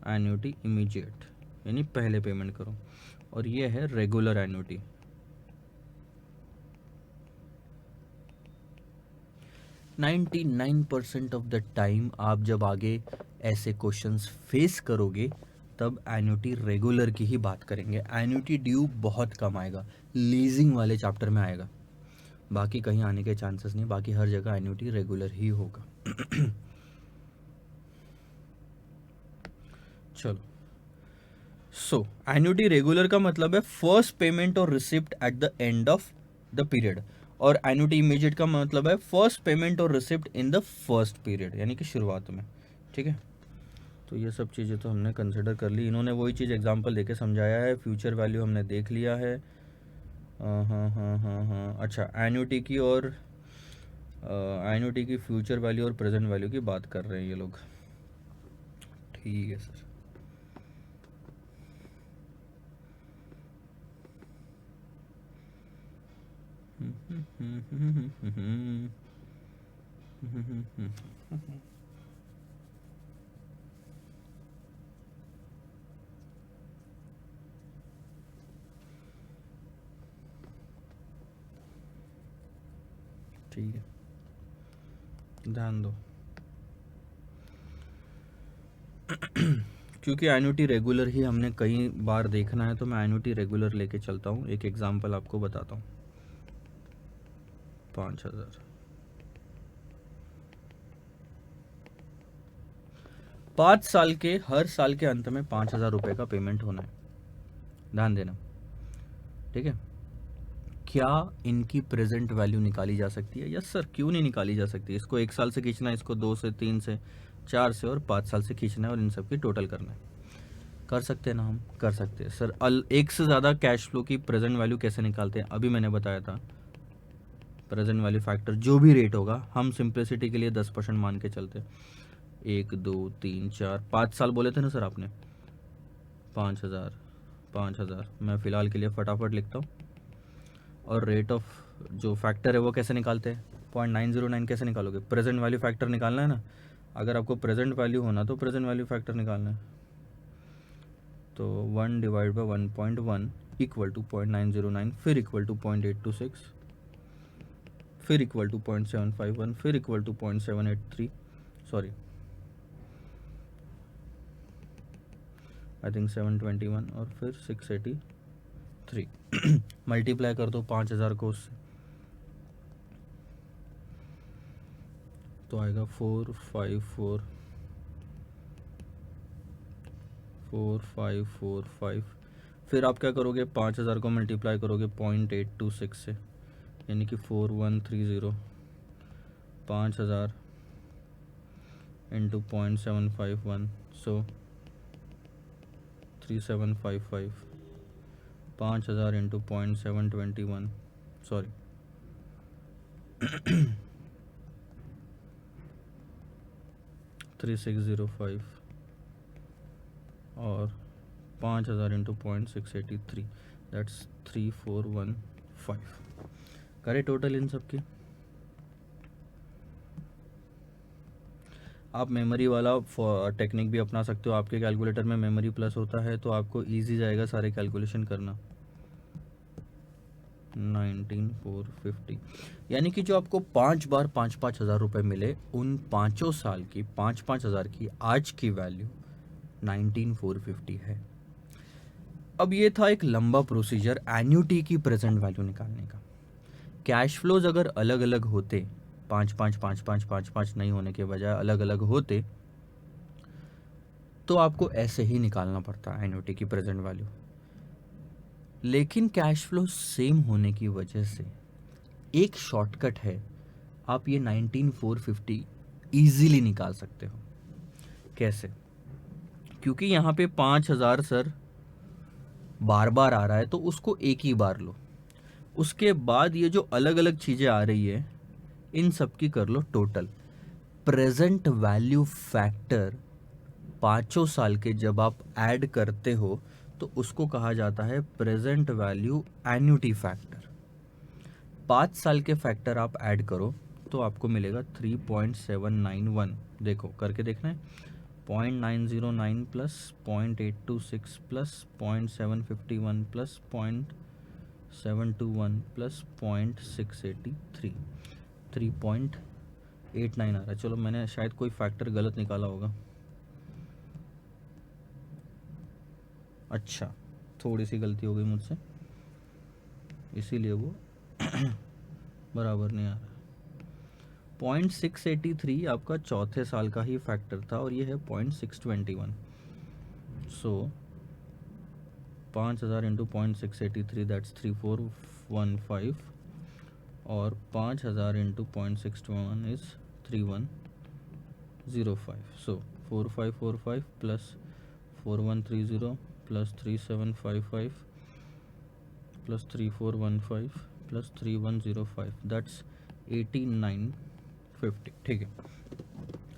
Speaker 1: एन्युटी इमीडिएट, यानी पहले पेमेंट करो, और ये है regular annuity. Ninety 99% of the time आप जब आगे ऐसे क्वेश्चंस फेस करोगे तब एन्युटी रेगुलर की ही बात करेंगे। एन्युटी ड्यू बहुत कम आएगा, लीजिंग वाले चैप्टर में आएगा, बाकी कहीं आने के चांसेस नहीं, बाकी हर जगह एन्युटी रेगुलर ही होगा। चलो, सो एन्युटी रेगुलर का मतलब है फर्स्ट पेमेंट और receipt at the end of the period, और एन्युटी इमीडिएट का मतलब है फर्स्ट पेमेंट और receipt in the first period, यानी कि शुरुआत में। ठीक है, तो ये सब चीज़ें तो हमने कंसिडर कर ली। इन्होंने वही चीज़ एग्जांपल देके समझाया है। फ्यूचर वैल्यू हमने देख लिया है। हाँ हाँ हाँ हाँ हाँ, अच्छा, एन्युटी की और एन्युटी की फ्यूचर वैल्यू और प्रेजेंट वैल्यू की बात कर रहे हैं ये लोग। ठीक है सर। ठीक है, ध्यान दो। क्योंकि एन्युटी रेगुलर ही हमने कई बार देखना है, तो मैं एन्युटी रेगुलर लेके चलता हूँ। एक एग्जांपल आपको बताता हूँ। 5,000, 5 साल के हर साल के अंत में 5,000 रुपये का पेमेंट होना है, ध्यान देना। ठीक है, क्या इनकी प्रेजेंट वैल्यू निकाली जा सकती है? यस सर, क्यों नहीं निकाली जा सकती। इसको 1 साल से खींचना है, इसको 2 से, 3 से, 4 से और 5 साल से खींचना है, और इन सब की टोटल करना है। कर सकते हैं ना, हम कर सकते हैं सर। एक से ज़्यादा कैश फ्लो की प्रेजेंट वैल्यू कैसे निकालते हैं, अभी मैंने बताया था। प्रेजेंट वैल्यू फैक्टर जो भी रेट होगा, हम सिंप्लिसिटी के लिए 10% मान के चलते हैं। 1 2 3 4 5 साल बोले थे ना सर आपने। 5,000, 5,000 मैं फ़िलहाल के लिए फटाफट लिखता हूँ। और रेट ऑफ जो फैक्टर है वो कैसे निकालते हैं? 0.909 कैसे निकालोगे? प्रेजेंट वैल्यू फैक्टर निकालना है ना। अगर आपको प्रेजेंट वैल्यू होना तो प्रेजेंट वैल्यू फैक्टर निकालना है। तो 1 डिवाइड बाई 1.1 इक्वल टू 0.909, फिर इक्वल टू 0.826, फिर इक्वल टू 0.751, फिर equal to 0.783, sorry I think 721, और फिर 683। मल्टीप्लाई कर दो 5,000 को उससे, तो आएगा 45445। फिर आप क्या करोगे? 5,000 को मल्टीप्लाई करोगे 0.826 से, यानी कि 4130। 5,000 इंटू 0.751, सो 3755। 5,000 इंटू 0.721, सॉरी 3605, और 5,000 इंटू 0.683, दैट्स 3415। करे टोटल इन सब की। आप मेमोरी वाला टेक्निक भी अपना सकते हो। आपके कैलकुलेटर में मेमोरी प्लस होता है, तो आपको इजी जाएगा सारे कैलकुलेशन करना। 19,450, यानी कि जो आपको 5 बार 5,000 रुपये मिले, उन 5 साल की 5,000 की आज की वैल्यू 19,450 है। अब ये था एक लंबा प्रोसीजर एन्युटी की प्रेजेंट वैल्यू निकालने का। कैश फ्लोज अगर अलग अलग होते, 5,5,5,5,5,5 नहीं होने के बजाय अलग अलग होते, तो आपको ऐसे ही निकालना पड़ता एन्युटी की प्रेजेंट वैल्यू। लेकिन कैश फ्लो सेम होने की वजह से एक शॉर्टकट है, आप ये 19,450 इजीली निकाल सकते हो। कैसे? क्योंकि यहाँ पे 5,000 सर बार बार आ रहा है, तो उसको एक ही बार लो। उसके बाद ये जो अलग अलग चीज़ें आ रही है, इन सब की कर लो टोटल। प्रेजेंट वैल्यू फैक्टर 5 साल के जब आप ऐड करते हो, तो उसको कहा जाता है प्रेजेंट वैल्यू एन्युटी फैक्टर। 5 साल के फैक्टर आप ऐड करो तो आपको मिलेगा 3.791। देखो करके देखना है। 0.909 प्लस 0.826 प्लस 0.751 प्लस 0.721 प्लस 0.683, 3.89 आ रहा है। चलो, मैंने शायद कोई फैक्टर गलत निकाला होगा। अच्छा, थोड़ी सी गलती हो गई मुझसे, इसीलिए वो बराबर नहीं आ रहा। 0.683 आपका चौथे साल का ही फैक्टर था और ये है 0.621। सो 5000 इंटू 0.683 दैट्स 3415 और 5000 into 0.621 is 3105। So 4545 plus 4130 plus 3755 plus 3415 plus 3105 that's 8950। ठीक है,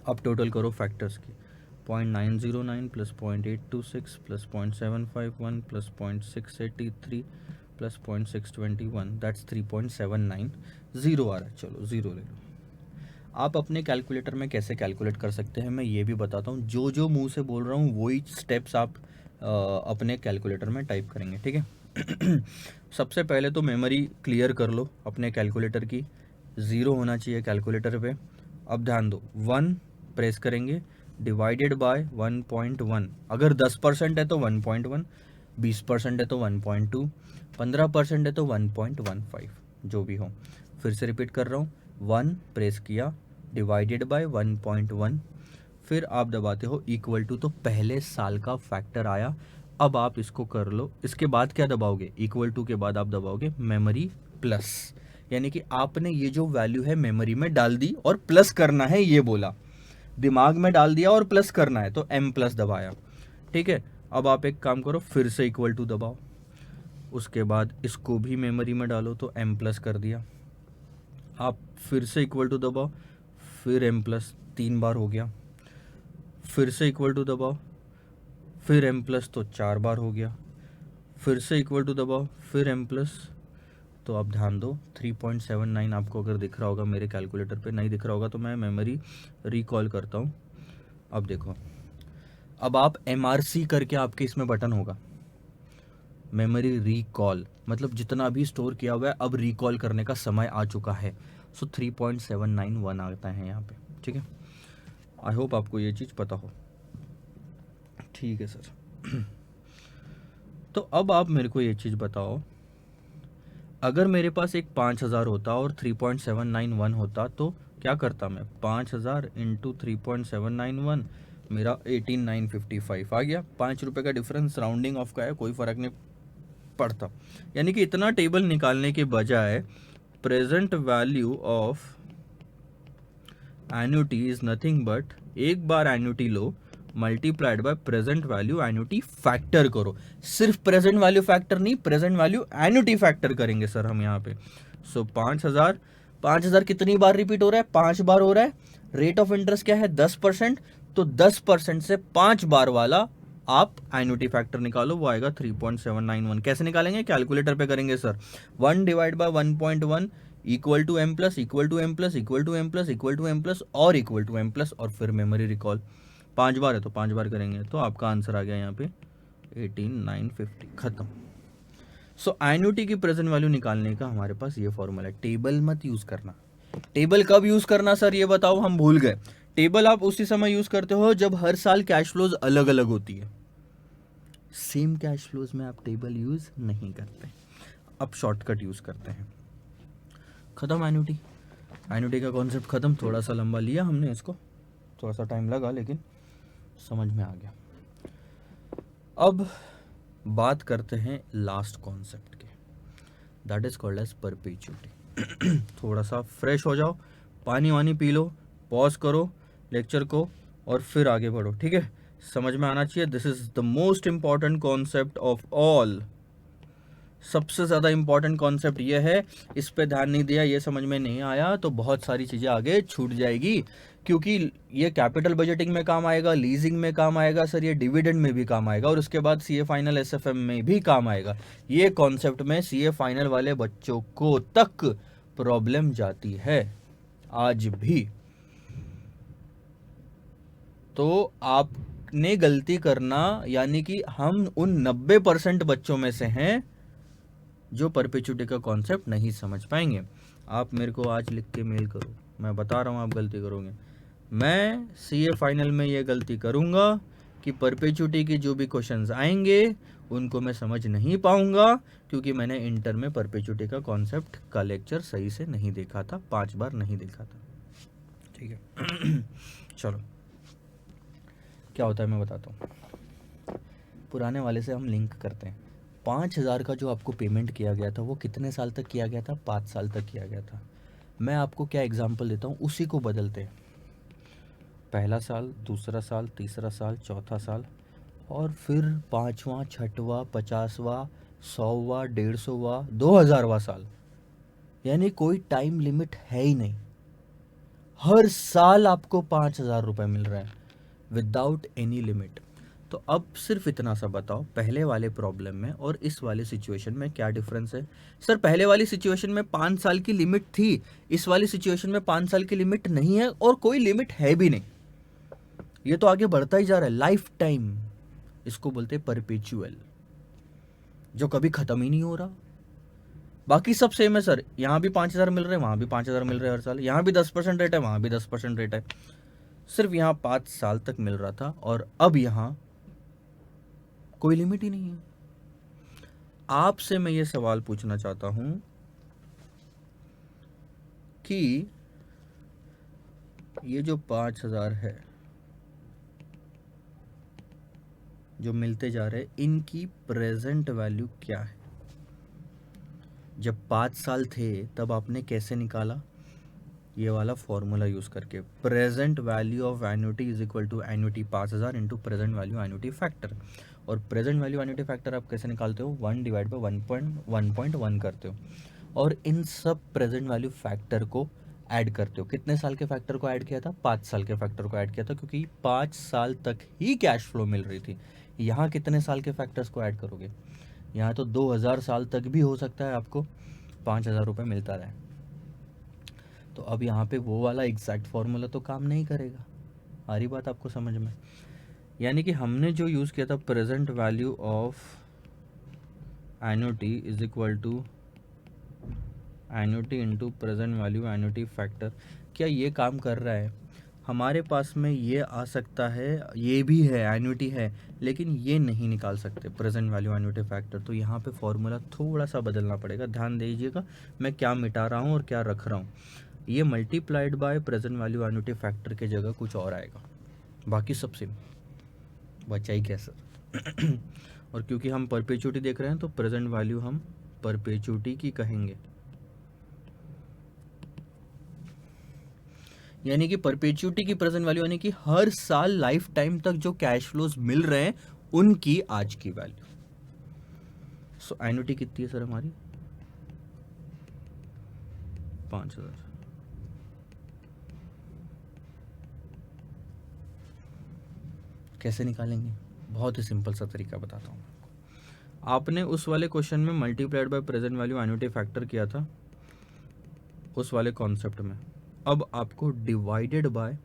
Speaker 1: अब टोटल करो फैक्टर्स की। 0.909 plus 0.826 plus 0.751 plus 0.683 plus 0.621 that's 3.790 आ रहा है। चलो ज़ीरो ले लो। आप अपने कैलकुलेटर में कैसे कैलकुलेट कर सकते हैं मैं ये भी बताता हूँ। जो जो मुंह से बोल रहा हूँ वही स्टेप्स आप अपने कैलकुलेटर में टाइप करेंगे, ठीक है। सबसे पहले तो मेमोरी क्लियर कर लो अपने कैलकुलेटर की, ज़ीरो होना चाहिए कैलकुलेटर पे। अब ध्यान दो, 1 प्रेस करेंगे, डिवाइडेड बाय 1.1। अगर 10% है तो 1.1, 20% है तो 1.2, 15% है तो 1.15, जो भी हो। फिर से रिपीट कर रहा हूँ, 1 प्रेस किया, डिवाइडेड बाय 1.1, फिर आप दबाते हो इक्वल टू, तो पहले साल का फैक्टर आया। अब आप इसको कर लो, इसके बाद क्या दबाओगे, इक्वल टू के बाद आप दबाओगे मेमोरी प्लस, यानी कि आपने ये जो वैल्यू है मेमोरी में डाल दी और प्लस करना है ये बोला, दिमाग में डाल दिया और प्लस करना है तो एम प्लस दबाया, ठीक है। अब आप एक काम करो, फिर से इक्वल टू दबाओ, उसके बाद इसको भी मेमोरी में डालो तो एम प्लस कर दिया। आप फिर से इक्वल टू दबाओ, फिर एम प्लस 3 बार हो गया, फिर से इक्वल टू दबाओ, फिर एम प्लस तो 4 बार हो गया, फिर से इक्वल टू दबाओ, फिर एम प्लस। तो आप ध्यान दो 3.79 आपको अगर दिख रहा होगा मेरे कैलकुलेटर पे, नहीं दिख रहा होगा तो मैं मेमोरी रिकॉल करता हूँ। अब देखो, अब आप MRC करके आपके इसमें बटन होगा, मेमोरी रिकॉल, मतलब जितना भी स्टोर किया हुआ है अब रिकॉल करने का समय आ चुका है। सो 3.791 आता है यहाँ पे, ठीक है। आई होप आपको ये चीज़ पता हो, ठीक है सर। तो अब आप मेरे को ये चीज़ बताओ, अगर मेरे पास एक 5000 होता और 3.791 होता तो क्या करता मैं, 5000 इंटू 3.791 मेरा 18955 आ गया। 5 रुपये का डिफरेंस राउंडिंग ऑफ का है, कोई फ़र्क नहीं पड़ता। यानी कि इतना टेबल निकालने के बजाय present value of annuity is nothing but, एक बार एन्युटी लो multiplied by present value annuity factor करो। सिर्फ प्रेजेंट वैल्यू फैक्टर नहीं, प्रेजेंट वैल्यू एन्युटी फैक्टर करेंगे सर हम यहाँ पे। सो 5000 कितनी बार रिपीट हो रहा है, 5 बार हो रहा है। रेट ऑफ इंटरेस्ट क्या है, 10%, तो 10% से 5 बार वाला आप एन्युटी फैक्टर निकालो, वो आएगा 3.791। कैसे निकालेंगे, कैलकुलेटर पे करेंगे sir. 1 divide by 1.1 equal to M plus, equal to M plus, equal to M plus, equal to M plus और इक्वल टू एम प्लस, और फिर मेमोरी रिकॉल 5 बार है तो 5 बार करेंगे, तो आपका आंसर आ गया यहाँ पे 18950, खत्म। सो एन्युटी की प्रेजेंट वैल्यू निकालने का हमारे पास ये फॉर्मूला है। टेबल मत यूज करना। टेबल कब यूज करना सर ये बताओ, हम भूल गए। टेबल आप उसी समय यूज करते हो जब हर साल कैश फ्लोज अलग अलग होती है। सेम कैश फ्लोज में आप टेबल यूज नहीं करते, अब शॉर्टकट यूज करते हैं। खत्म एन्युटी, एन्युटी का कॉन्सेप्ट खत्म। थोड़ा सा लंबा लिया हमने इसको, थोड़ा सा टाइम लगा लेकिन समझ में आ गया। अब बात करते हैं लास्ट कॉन्सेप्ट के, that is called as perpetuity. थोड़ा सा फ्रेश हो जाओ, पानी वानी पी लो, पॉज करो लेक्चर को और फिर आगे बढ़ो, ठीक है। समझ में आना चाहिए, this is the most important concept of all. सबसे ज़्यादा इंपॉर्टेंट कॉन्सेप्ट ये है, इस पे ध्यान नहीं दिया, ये समझ में नहीं आया तो बहुत सारी चीज़ें आगे छूट जाएगी, क्योंकि ये कैपिटल बजटिंग में काम आएगा, लीजिंग में काम आएगा सर, ये डिविडेंड में भी काम आएगा और उसके बाद सीए फाइनल एसएफएम में भी काम आएगा। ये कॉन्सेप्ट में सीए फाइनल वाले बच्चों को तक प्रॉब्लम जाती है आज भी। तो आपने गलती करना, यानी कि हम उन 90% बच्चों में से हैं जो परपेचुइटी का कॉन्सेप्ट नहीं समझ पाएंगे। आप मेरे को आज लिख के मेल करो, मैं बता रहा हूँ आप गलती करोगे। मैं सीए फाइनल में ये गलती करूँगा, कि परपेचुटी के जो भी क्वेश्चंस आएंगे उनको मैं समझ नहीं पाऊंगा, क्योंकि मैंने इंटर में परपेचुटी का कॉन्सेप्ट का लेक्चर सही से नहीं देखा था, 5 बार नहीं देखा था। ठीक है चलो क्या होता है मैं बताता हूँ। पुराने वाले से हम लिंक करते हैं। 5,000 का जो आपको पेमेंट किया गया था वो कितने साल तक किया गया था? 5 साल तक किया गया था। मैं आपको क्या एग्जांपल देता हूँ, उसी को बदलते हैं। पहला साल, दूसरा साल, तीसरा साल, चौथा साल, और फिर 5वां, 6वां, 50वां, 100वां, 150वां, 2000वां साल। यानी कोई टाइम लिमिट है ही नहीं। हर साल आपको 5,000 रुपये मिल रहा है विदाउट एनी लिमिट। तो अब सिर्फ इतना सा बताओ, पहले वाले प्रॉब्लम में और इस वाले सिचुएशन में क्या डिफरेंस है? सर पहले वाली सिचुएशन में 5 साल की लिमिट थी, इस वाली सिचुएशन में 5 साल की लिमिट नहीं है और कोई लिमिट है भी नहीं। ये तो आगे बढ़ता ही जा रहा है, लाइफ टाइम। इसको बोलते हैं परपेचुअल, जो कभी खत्म ही नहीं हो रहा। बाकी सब सेम है सर, यहाँ भी 5,000 मिल रहे हैं, वहाँ भी 5,000 मिल रहे हैं हर साल, यहाँ भी 10% रेट है, वहाँ भी 10% रेट है। सिर्फ यहाँ 5 साल तक मिल रहा था और अब यहाँ कोई लिमिट ही नहीं है। आपसे मैं ये सवाल पूछना चाहता हूँ कि ये जो 5,000 है जो मिलते जा रहे हैं, इनकी प्रेजेंट वैल्यू क्या है? जब 5 साल थे तब आपने कैसे निकाला? ये वाला फॉर्मूला यूज करके, present value of annuity is equal to annuity 5,000 into present value annuity factor. और प्रेजेंट वैल्यू एन्युटी फैक्टर आप कैसे निकालते हो? 1 डिवाइड बाई 1.1 करते हो और इन सब प्रेजेंट वैल्यू फैक्टर को ऐड करते हो। कितने साल के फैक्टर को ऐड किया था? 5 साल के फैक्टर को ऐड किया था, क्योंकि 5 साल तक ही कैश फ्लो मिल रही थी। यहाँ कितने साल के फैक्टर्स को ऐड करोगे? यहाँ तो 2000 साल तक भी हो सकता है आपको 5,000 रुपये मिलता रहे। तो अब यहाँ पे वो वाला एग्जैक्ट फॉर्मूला तो काम नहीं करेगा। आ रही बात आपको समझ में? यानी कि हमने जो यूज़ किया था present value of annuity is equal to annuity into present value annuity factor, क्या ये काम कर रहा है? हमारे पास में ये आ सकता है, ये भी है, एन्युटी है, लेकिन ये नहीं निकाल सकते प्रेजेंट वैल्यू एन्युटी फैक्टर। तो यहाँ पे फॉर्मूला थोड़ा सा बदलना पड़ेगा। ध्यान दीजिएगा मैं क्या मिटा रहा हूँ और क्या रख रहा हूँ। ये multiplied by present value annuity factor की जगह कुछ और आएगा, बाकी सब सेम। बचा ही क्या सर? और क्योंकि हम परपेचुटी देख रहे हैं तो प्रेजेंट वैल्यू हम परपेचुटी की कहेंगे। यानी कि परपेचुटी की प्रेजेंट वैल्यू यानी कि हर साल लाइफ टाइम तक जो कैश फ्लोज मिल रहे हैं उनकी आज की वैल्यू। सो एन्युटी कितनी है सर हमारी? 5,000। कैसे निकालेंगे? बहुत ही सिंपल सा तरीका बताता हूँ। आपने उस वाले क्वेश्चन में multiplied by present value annuity factor किया था उस वाले कॉन्सेप्ट में। अब आपको divided by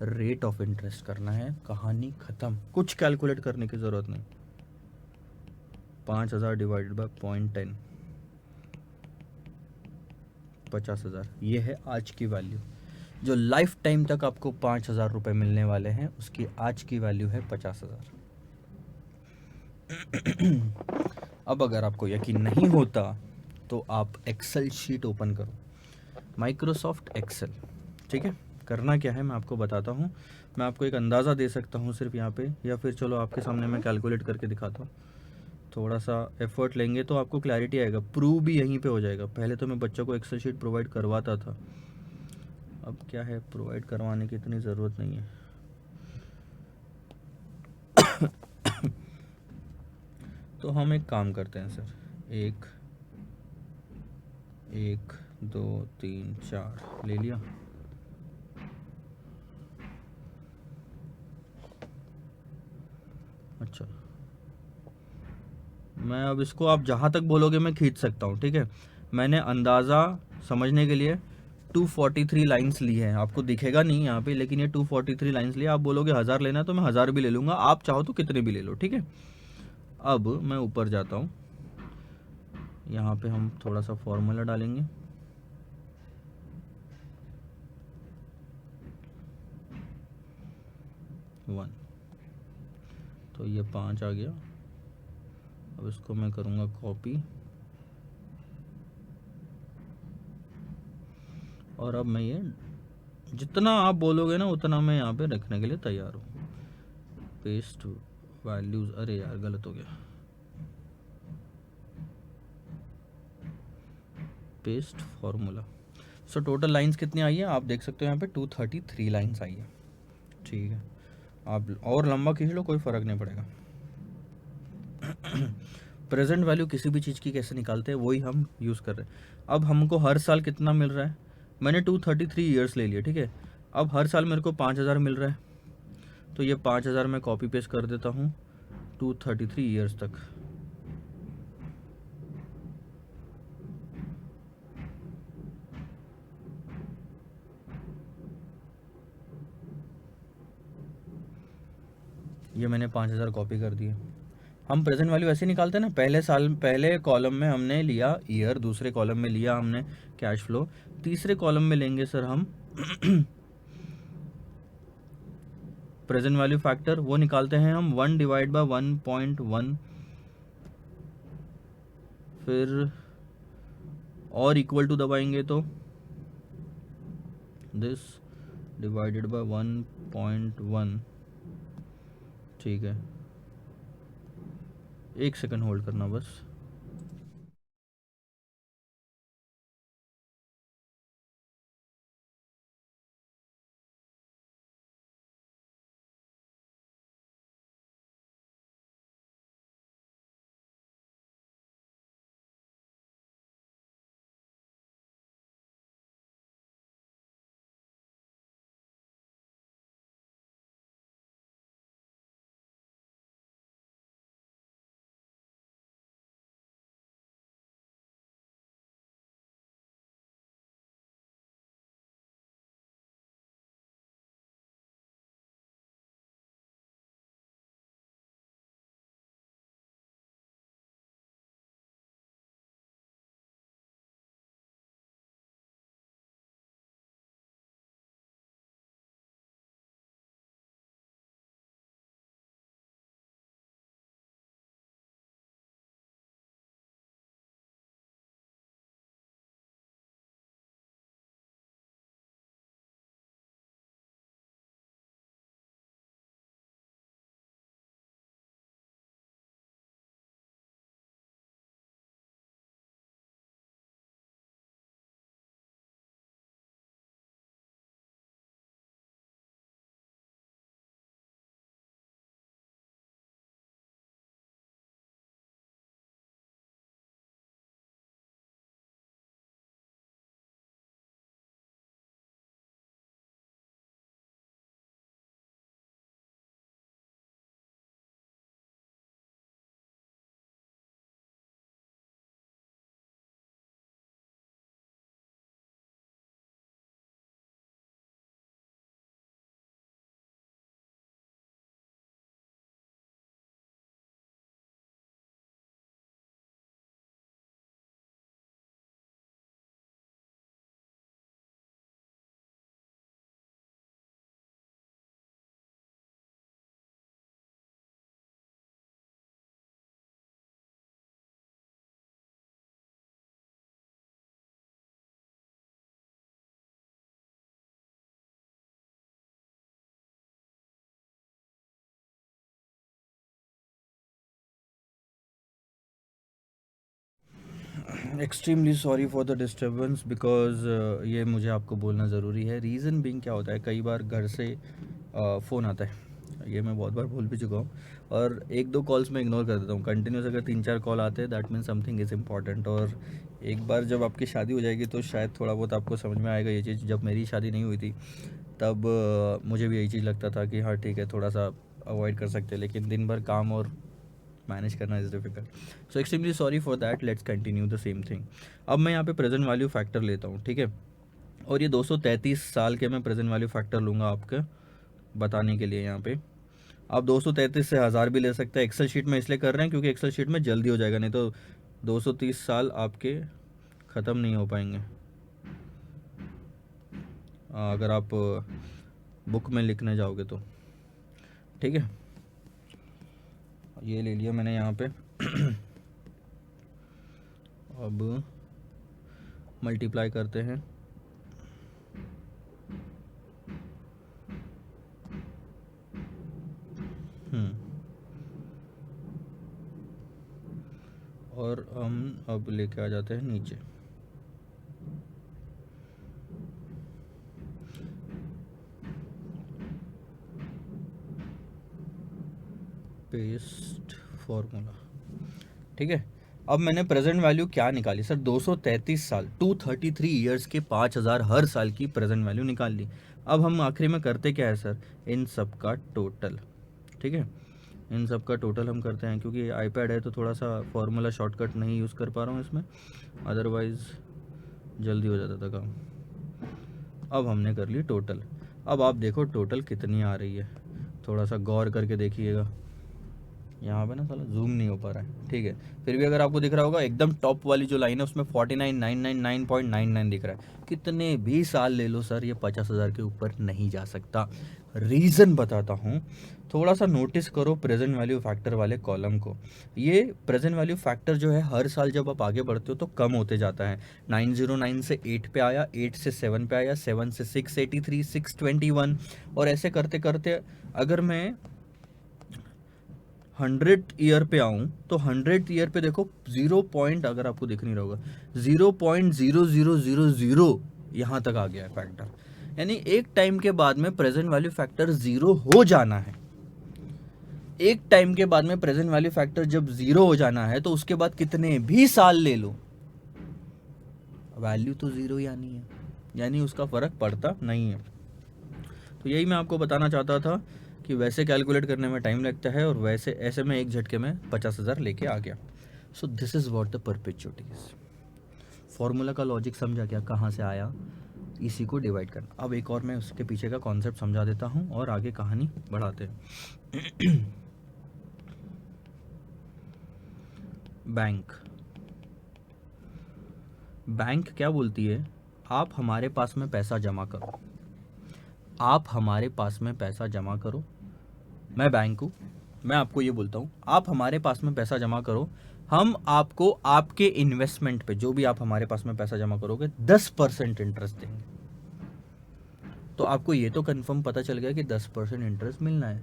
Speaker 1: rate of interest करना है, कहानी खत्म, कुछ कैलकुलेट करने की जरूरत नहीं। 5,000 डिवाइडेड बाय 0.10, 50,000, ये है आज की वैल्यू। जो लाइफ टाइम तक आपको 5,000 रुपये मिलने वाले हैं उसकी आज की वैल्यू है 50,000। अब अगर आपको यकीन नहीं होता तो आप एक्सेल शीट ओपन करो, माइक्रोसॉफ्ट एक्सेल। ठीक है, करना क्या है मैं आपको बताता हूँ। मैं आपको एक अंदाज़ा दे सकता हूँ सिर्फ यहाँ पे, या फिर चलो आपके सामने मैं कैलकुलेट करके दिखाता हूँ। थोड़ा सा एफर्ट लेंगे तो आपको क्लैरिटी आएगा, प्रूव भी यहीं पे हो जाएगा। पहले तो मैं बच्चों को एक्सेल शीट प्रोवाइड करवाता था, अब क्या है प्रोवाइड करवाने की इतनी ज़रूरत नहीं है। तो हम एक काम करते हैं सर, 1 1 2 3 4 ले लिया। अच्छा, मैं अब इसको आप जहाँ तक बोलोगे मैं खींच सकता हूँ। ठीक है, मैंने अंदाज़ा समझने के लिए 243 लाइंस ली है। आपको दिखेगा नहीं यहाँ पे, लेकिन ये 243 लाइंस लिए। आप बोलोगे 1000 लेना तो मैं 1000 भी ले लूँगा, आप चाहो तो कितने भी ले लो। ठीक है, अब मैं ऊपर जाता हूँ, यहाँ पे हम थोड़ा सा फॉर्मूला डालेंगे। वन तो ये 5 आ गया। अब इसको मैं करूँगा कॉपी, और अब मैं ये जितना आप बोलोगे ना उतना मैं यहाँ पे रखने के लिए तैयार हूँ। पेस्ट वैल्यूज़, अरे यार गलत हो गया, paste formula. So total lines कितनी आई है आप देख सकते हो यहाँ पे 233 लाइंस आई है। ठीक है, आप और लंबा खींच लो, कोई फ़र्क नहीं पड़ेगा। प्रेजेंट वैल्यू किसी भी चीज़ की कैसे निकालते हैं वही हम यूज़ कर रहे हैं। अब हमको हर साल कितना मिल रहा है, मैंने 233 ईयर्स ले लिया, ठीक है। अब हर साल मेरे को 5,000 मिल रहा है, तो ये 5,000 मैं कॉपी पेस्ट कर देता हूँ 233 ईयर्स तक। ये मैंने 5,000 कॉपी कर दिए। हम प्रेजेंट वैल्यू ऐसे निकालते हैं ना, पहले साल पहले कॉलम में हमने लिया ईयर, दूसरे कॉलम में लिया हमने कैश फ्लो, तीसरे कॉलम में लेंगे सर हम प्रेजेंट वैल्यू फैक्टर। वो निकालते हैं हम 1 डिवाइड बाय 1.1, फिर और इक्वल टू दबाएंगे तो दिस डिवाइडेड बाय 1.1। ठीक है, एक सेकंड होल्ड करना बस। Extremely sorry for the disturbance, because ये मुझे आपको बोलना ज़रूरी है। रीज़न बीइंग क्या होता है, कई बार घर से फ़ोन आता है, ये मैं बहुत बार बोल भी चुका हूँ, और एक दो कॉल्स मैं इग्नोर कर देता हूँ। कंटिन्यूस अगर 3-4 कॉल आते हैं that mean something is important. और एक बार जब आपकी शादी हो जाएगी तो शायद थोड़ा बहुत आपको समझ में आएगा ये चीज़। जब मेरी शादी नहीं हुई थी तब मुझे भी यही चीज़ लगता था कि हाँ ठीक है, थोड़ा सा अवॉइड कर सकते हैं, लेकिन दिन भर काम और मैनेज करना is difficult. So extremely sorry for that, let's continue the same thing. अब मैं यहाँ पे प्रेजेंट वैल्यू फैक्टर लेता हूँ, ठीक है। और ये 233 साल के मैं प्रेजेंट वैल्यू फैक्टर लूँगा आपके बताने के लिए। यहाँ पे आप 233 से 1000 भी ले सकते हैं। एक्सेल शीट में इसलिए कर रहे हैं क्योंकि एक्सेल शीट में जल्दी हो जाएगा, नहीं तो 230 साल आपके ख़त्म नहीं हो पाएंगे अगर आप बुक में लिखने जाओगे तो। ठीक है, ये ले लिया मैंने यहाँ पे। अब मल्टीप्लाई करते हैं। और हम अब लेके आ जाते हैं नीचे। पेस्ट फॉर्मूला, ठीक है। अब मैंने प्रेजेंट वैल्यू क्या निकाली सर, 233 साल, 233 ईयर्स के 5000 हर साल की प्रेजेंट वैल्यू निकाल ली। अब हम आखिरी में करते क्या है सर, इन सब का टोटल, ठीक है। इन सब का टोटल हम करते हैं, क्योंकि आईपैड है तो थोड़ा सा फॉर्मूला शॉर्टकट नहीं यूज़ कर पा रहा हूँ इसमें, अदरवाइज़ जल्दी हो जाता था काम। अब हमने कर ली टोटल। अब आप देखो टोटल कितनी आ रही है, थोड़ा सा गौर करके देखिएगा। यहाँ पे ना साला जूम नहीं हो पा रहा है, ठीक है। फिर भी अगर आपको दिख रहा होगा एकदम टॉप वाली जो लाइन है उसमें 49,999.99 दिख रहा है। कितने भी साल ले लो सर, ये 50,000 के ऊपर नहीं जा सकता। रीज़न बताता हूँ, थोड़ा सा नोटिस करो प्रेजेंट वैल्यू फैक्टर वाले कॉलम को। ये प्रेजेंट वैल्यू फैक्टर जो है हर साल जब आप आगे बढ़ते हो तो कम होते जाता है। 909 से 8 पे आया, 8 से 7 पे आया, 7 से 683, 621, और ऐसे करते करते अगर मैं 100 ईयर पे आऊँ तो 100 ईयर पे देखो 0 पॉइंट, अगर आपको दिख नहीं रहा होगा, 0.0000 यहाँ तक आ गया है फैक्टर। यानी एक टाइम के बाद में प्रेजेंट वैल्यू फैक्टर 0 हो जाना है। एक टाइम के बाद में प्रेजेंट वैल्यू फैक्टर जब 0 हो जाना है तो उसके बाद कितने भी साल ले लो, वैल्यू तो 0 ही आनी है, यानी उसका फर्क पड़ता नहीं है। तो यही मैं आपको बताना चाहता था कि वैसे कैलकुलेट करने में टाइम लगता है, और वैसे ऐसे में एक झटके में 50,000 लेके आ गया। So this is what the perpetuity is. Formula का लॉजिक समझा क्या, कहाँ से आया, इसी को डिवाइड करना। अब एक और मैं उसके पीछे का कॉन्सेप्ट समझा देता हूँ और आगे कहानी बढ़ाते हैं। बैंक, बैंक क्या बोलती है, आप हमारे पास में पैसा जमा करो, आप हमारे पास में पैसा जमा करो। मैं बैंक हूँ, मैं आपको ये बोलता हूँ आप हमारे पास में पैसा जमा करो, हम आपको आपके इन्वेस्टमेंट पे, जो भी आप हमारे पास में पैसा जमा करोगे, 10% इंटरेस्ट देंगे। तो आपको ये तो कंफर्म पता चल गया कि 10% इंटरेस्ट मिलना है।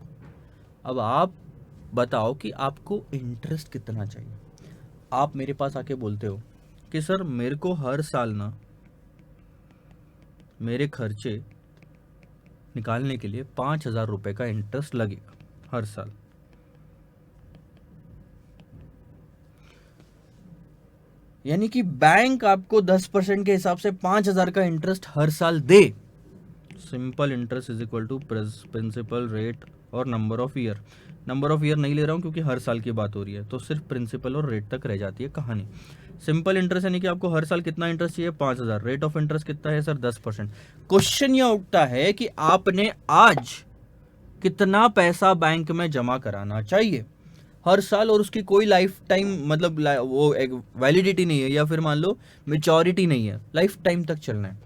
Speaker 1: अब आप बताओ कि आपको इंटरेस्ट कितना चाहिए। आप मेरे पास आके बोलते हो कि सर मेरे को हर साल ना मेरे खर्चे निकालने के लिए 5,000 रुपये का इंटरेस्ट लगेगा हर साल। यानी कि बैंक आपको 10% के हिसाब से 5,000 का इंटरेस्ट हर साल दे। Simple interest is equal to principal rate और number of year. Number of year नहीं ले रहा हूँ क्योंकि हर साल की बात हो रही है, तो सिर्फ प्रिंसिपल और रेट तक रह जाती है कहानी। सिंपल इंटरेस्ट यानी कि आपको हर साल कितना इंटरेस्ट चाहिए, 5,000। रेट ऑफ इंटरेस्ट कितना है सर, 10%। क्वेश्चन यह उठता है कि आपने आज कितना पैसा बैंक में जमा कराना चाहिए हर साल, और उसकी कोई लाइफ टाइम मतलब वो एक वैलिडिटी नहीं है, या फिर मान लो मेचोरिटी नहीं है, लाइफ टाइम तक चलना है।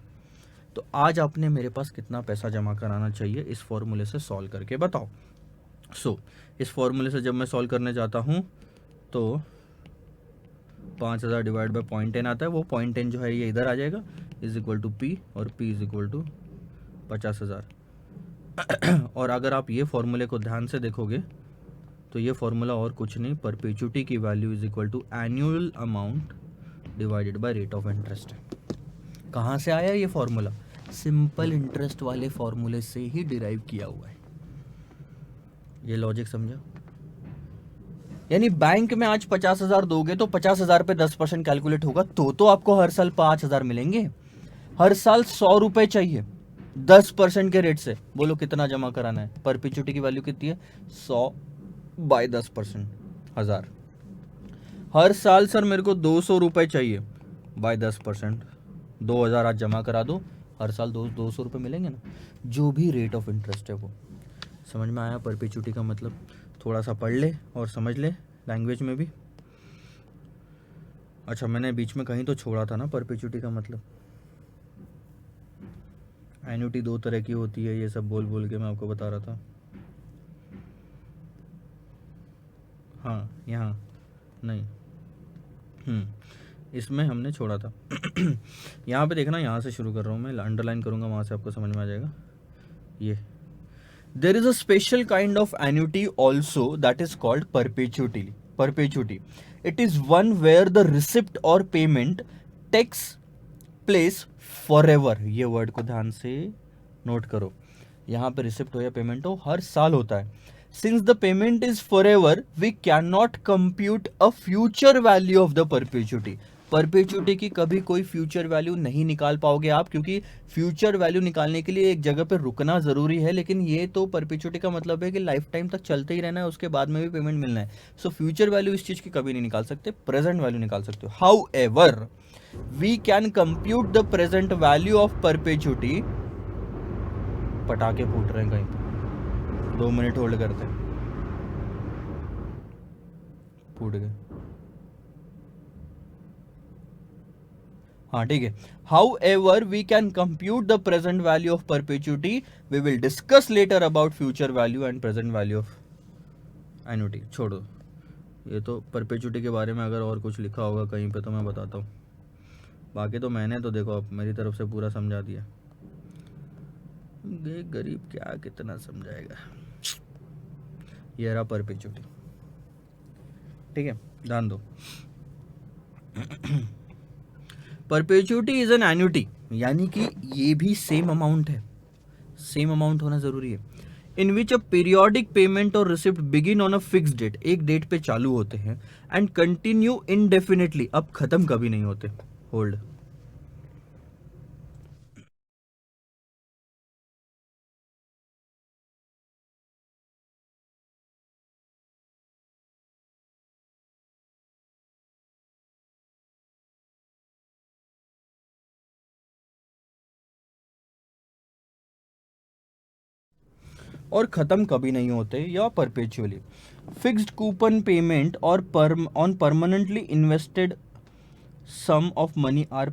Speaker 1: तो आज आपने मेरे पास कितना पैसा जमा कराना चाहिए, इस फॉर्मूले से सॉल्व करके बताओ। इस फॉर्मूले से जब मैं सॉल्व करने जाता हूँ तो 5,000 डिवाइड बाई 0.10 आता है, वो 0.10 जो है ये इधर आ जाएगा, इज इक्वल टू पी, और पी इज इक्वल टू 50,000। और अगर आप ये फॉर्मूले को ध्यान से देखोगे तो ये फॉर्मूला और कुछ नहीं, परपेचुइटी की value is equal to annual amount divided by rate of interest है। कहाँ से आया ये फॉर्मूला, सिंपल इंटरेस्ट वाले फॉर्मूले से ही डिराइव किया हुआ है। ये लॉजिक समझा। यानी बैंक में आज 50,000 दोगे तो 50,000 पे 10% कैलकुलेट होगा, तो आपको हर साल 5,000 मिलेंगे। हर साल 100 रुपए चाहिए 10% के रेट से। बोलो कितना जमा कराना है, परपेचुइटी की वैल्यू कितनी है, 100 बाय 10%, 1000। हर साल सर मेरे को 200 रुपए चाहिए, बाय 10%, 2,000 आज जमा करा दो, हर साल 200 रुपये मिलेंगे ना, जो भी रेट ऑफ इंटरेस्ट है वो। समझ में आया परपेचुइटी का मतलब, थोड़ा सा पढ़ ले और समझ ले लैंग्वेज में भी। अच्छा मैंने बीच में कहीं तो छोड़ा था ना परपेचुइटी का मतलब। एन्युटी 2 तरह की होती है, ये सब बोल बोल के मैं आपको बता रहा था। हाँ यहाँ नहीं, इसमें हमने छोड़ा था। यहाँ पे देखना, यहाँ से शुरू कर रहा हूँ मैं, अंडरलाइन करूँगा, वहाँ से आपको समझ में आ जाएगा। ये there is a special kind of annuity also that is called perpetuity. It is one where the receipt or payment takes place forever. ये वर्ड को ध्यान से नोट करो, यहाँ पे रिसिप्ट हो या पेमेंट हो हर साल होता है। Since the payment is forever we can not compute a future value of the perpetuity. Perpetuity की कभी कोई फ्यूचर वैल्यू नहीं निकाल पाओगे आप, क्योंकि फ्यूचर वैल्यू निकालने के लिए एक जगह पे रुकना जरूरी है, लेकिन ये तो परपेचुटी का मतलब है कि लाइफ टाइम तक चलते ही रहना है, उसके बाद में भी पेमेंट मिलना है। सो फ्यूचर वैल्यू इस चीज की कभी नहीं निकाल सकते, प्रेजेंट वैल्यू निकाल सकते हो। However we can compute the present value of perpetuity. पटाखे फूट रहे हैं कहीं पे, 2 मिनट होल्ड करते हैं, फूट गए। हाँ ठीक है। However we can compute the present value of perpetuity, we will discuss later about future value and present value of annuity. छोड़ो, ये तो परपेचुटी के बारे में अगर और कुछ लिखा होगा कहीं पे तो मैं बताता हूँ, बाकी तो मैंने तो देखो अब मेरी तरफ से पूरा समझा दिया। गरीब क्या कितना समझाएगा। ये रहा परपेचुटी, ठीक है, ध्यान दो। परपेचुटी इज एन एन्युटी, यानी कि ये भी सेम अमाउंट है, सेम अमाउंट होना जरूरी है। In which a periodic payment और receipt begin on a fix date, एक डेट पे चालू होते हैं, एंड कंटिन्यू इनडेफिनेटली, अब खत्म कभी नहीं होते। होल्ड। और ख़त्म कभी नहीं होते या परपेचुअली। फिक्स्ड कूपन पेमेंट और on permanently invested sum of money are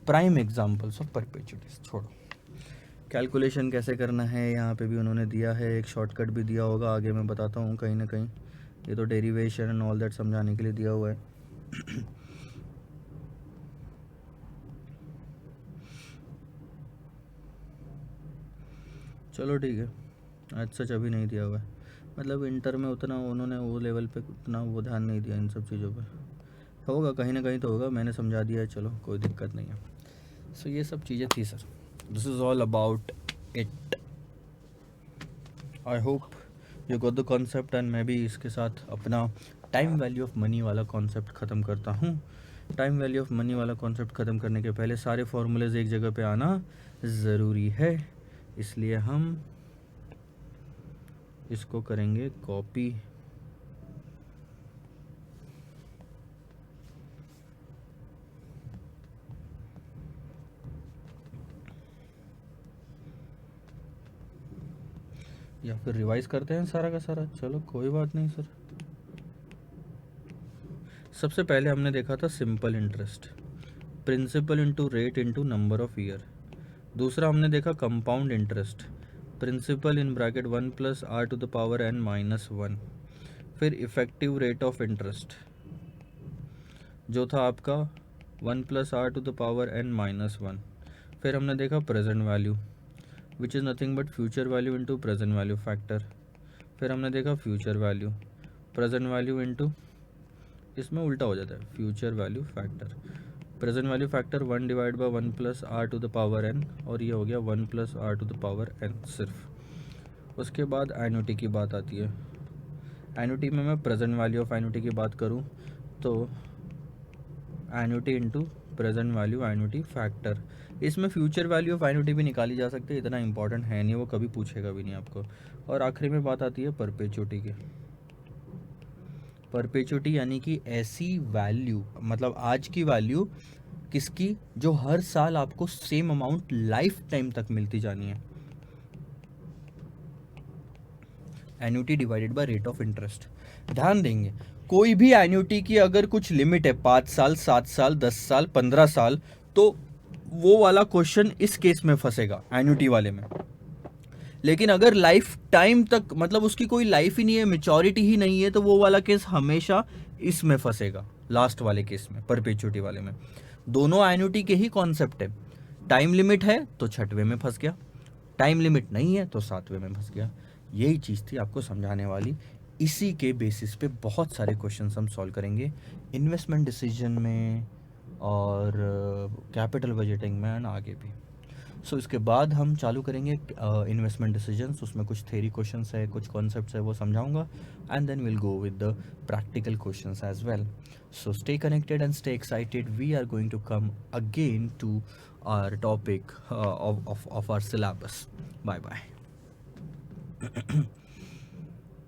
Speaker 1: prime examples of perpetualities. छोड़ो, कैलकुलेशन कैसे करना है यहाँ पे भी उन्होंने दिया है, एक शॉर्टकट भी दिया होगा, आगे मैं बताता हूँ कहीं ना कहीं। ये तो डेरिवेशन एंड ऑल दैट समझाने के लिए दिया हुआ है। चलो ठीक है, आज सच अभी नहीं दिया हुआ है, मतलब इंटर में उतना उन्होंने वो लेवल पे उतना वो ध्यान नहीं दिया इन सब चीज़ों पे। होगा कहीं ना कहीं तो होगा, मैंने समझा दिया है, चलो कोई दिक्कत नहीं है। सो ये सब चीज़ें थी sir, this is all about it. I hope you got the concept, and मैं भी इसके साथ अपना टाइम वैल्यू ऑफ मनी वाला कॉन्सेप्ट ख़त्म करता हूँ। टाइम वैल्यू ऑफ मनी वाला कॉन्सेप्ट ख़त्म करने के पहले सारे फार्मूलेज एक जगह पे आना ज़रूरी है, इसलिए हम इसको करेंगे कॉपी। या फिर रिवाइज करते हैं सारा का सारा, चलो कोई बात नहीं सर। सबसे पहले हमने देखा था simple interest, principal into rate into number of year. दूसरा हमने देखा compound interest, principal in bracket 1 plus r to the power n minus 1। फिर इफेक्टिव रेट ऑफ इंटरेस्ट जो था आपका 1 plus r to the power n minus 1। फिर हमने देखा present value which is nothing but future value into present value factor. फिर हमने देखा future value, present value into, इसमें उल्टा हो जाता है, future value factor. Present value factor 1 divide by 1 plus r to the power n, और ये हो गया 1 plus r to the power n सिर्फ। उसके बाद एन्युटी की बात आती है। एन्युटी में मैं प्रेजेंट वैल्यू ऑफ एन्युटी की बात करूँ तो annuity into present value annuity factor. इसमें फ्यूचर वैल्यू ऑफ एन्युटी भी निकाली जा सकती है, इतना इंपॉर्टेंट है नहीं, वो कभी पूछेगा भी नहीं आपको। और आखिरी में बात आती है परपेचुटी की। परपेचुटी यानी कि ऐसी वैल्यू, मतलब आज की वैल्यू किसकी, जो हर साल आपको सेम अमाउंट लाइफ टाइम तक मिलती जानी है। Annuity divided by rate of interest. ध्यान देंगे, कोई भी एन्युटी की अगर कुछ लिमिट है 5 साल 7 साल 10 साल 15 साल, तो वो वाला क्वेश्चन इस केस में फंसेगा एन्युटी वाले में। लेकिन अगर लाइफ टाइम तक मतलब उसकी कोई लाइफ ही नहीं है, मेच्योरिटी ही नहीं है, तो वो वाला केस हमेशा इसमें फंसेगा, लास्ट वाले केस में, परपेचुटी वाले में। दोनों एन्युटी के ही कॉन्सेप्ट है। टाइम लिमिट है तो छठवें में फंस गया, टाइम लिमिट नहीं है तो सातवें में फंस गया। यही चीज़ थी आपको समझाने वाली। इसी के बेसिस पे बहुत सारे क्वेश्चंस हम सॉल्व करेंगे इन्वेस्टमेंट डिसीजन में और कैपिटल बजटिंग में एंड आगे भी। सो इसके बाद हम चालू करेंगे इन्वेस्टमेंट डिसीजंस, उसमें कुछ थेरी क्वेश्चंस है, कुछ कॉन्सेप्ट्स है, वो समझाऊंगा and then will go with the practical questions as well. So stay connected and stay excited, we are going to come again to our topic of our syllabus. Bye bye.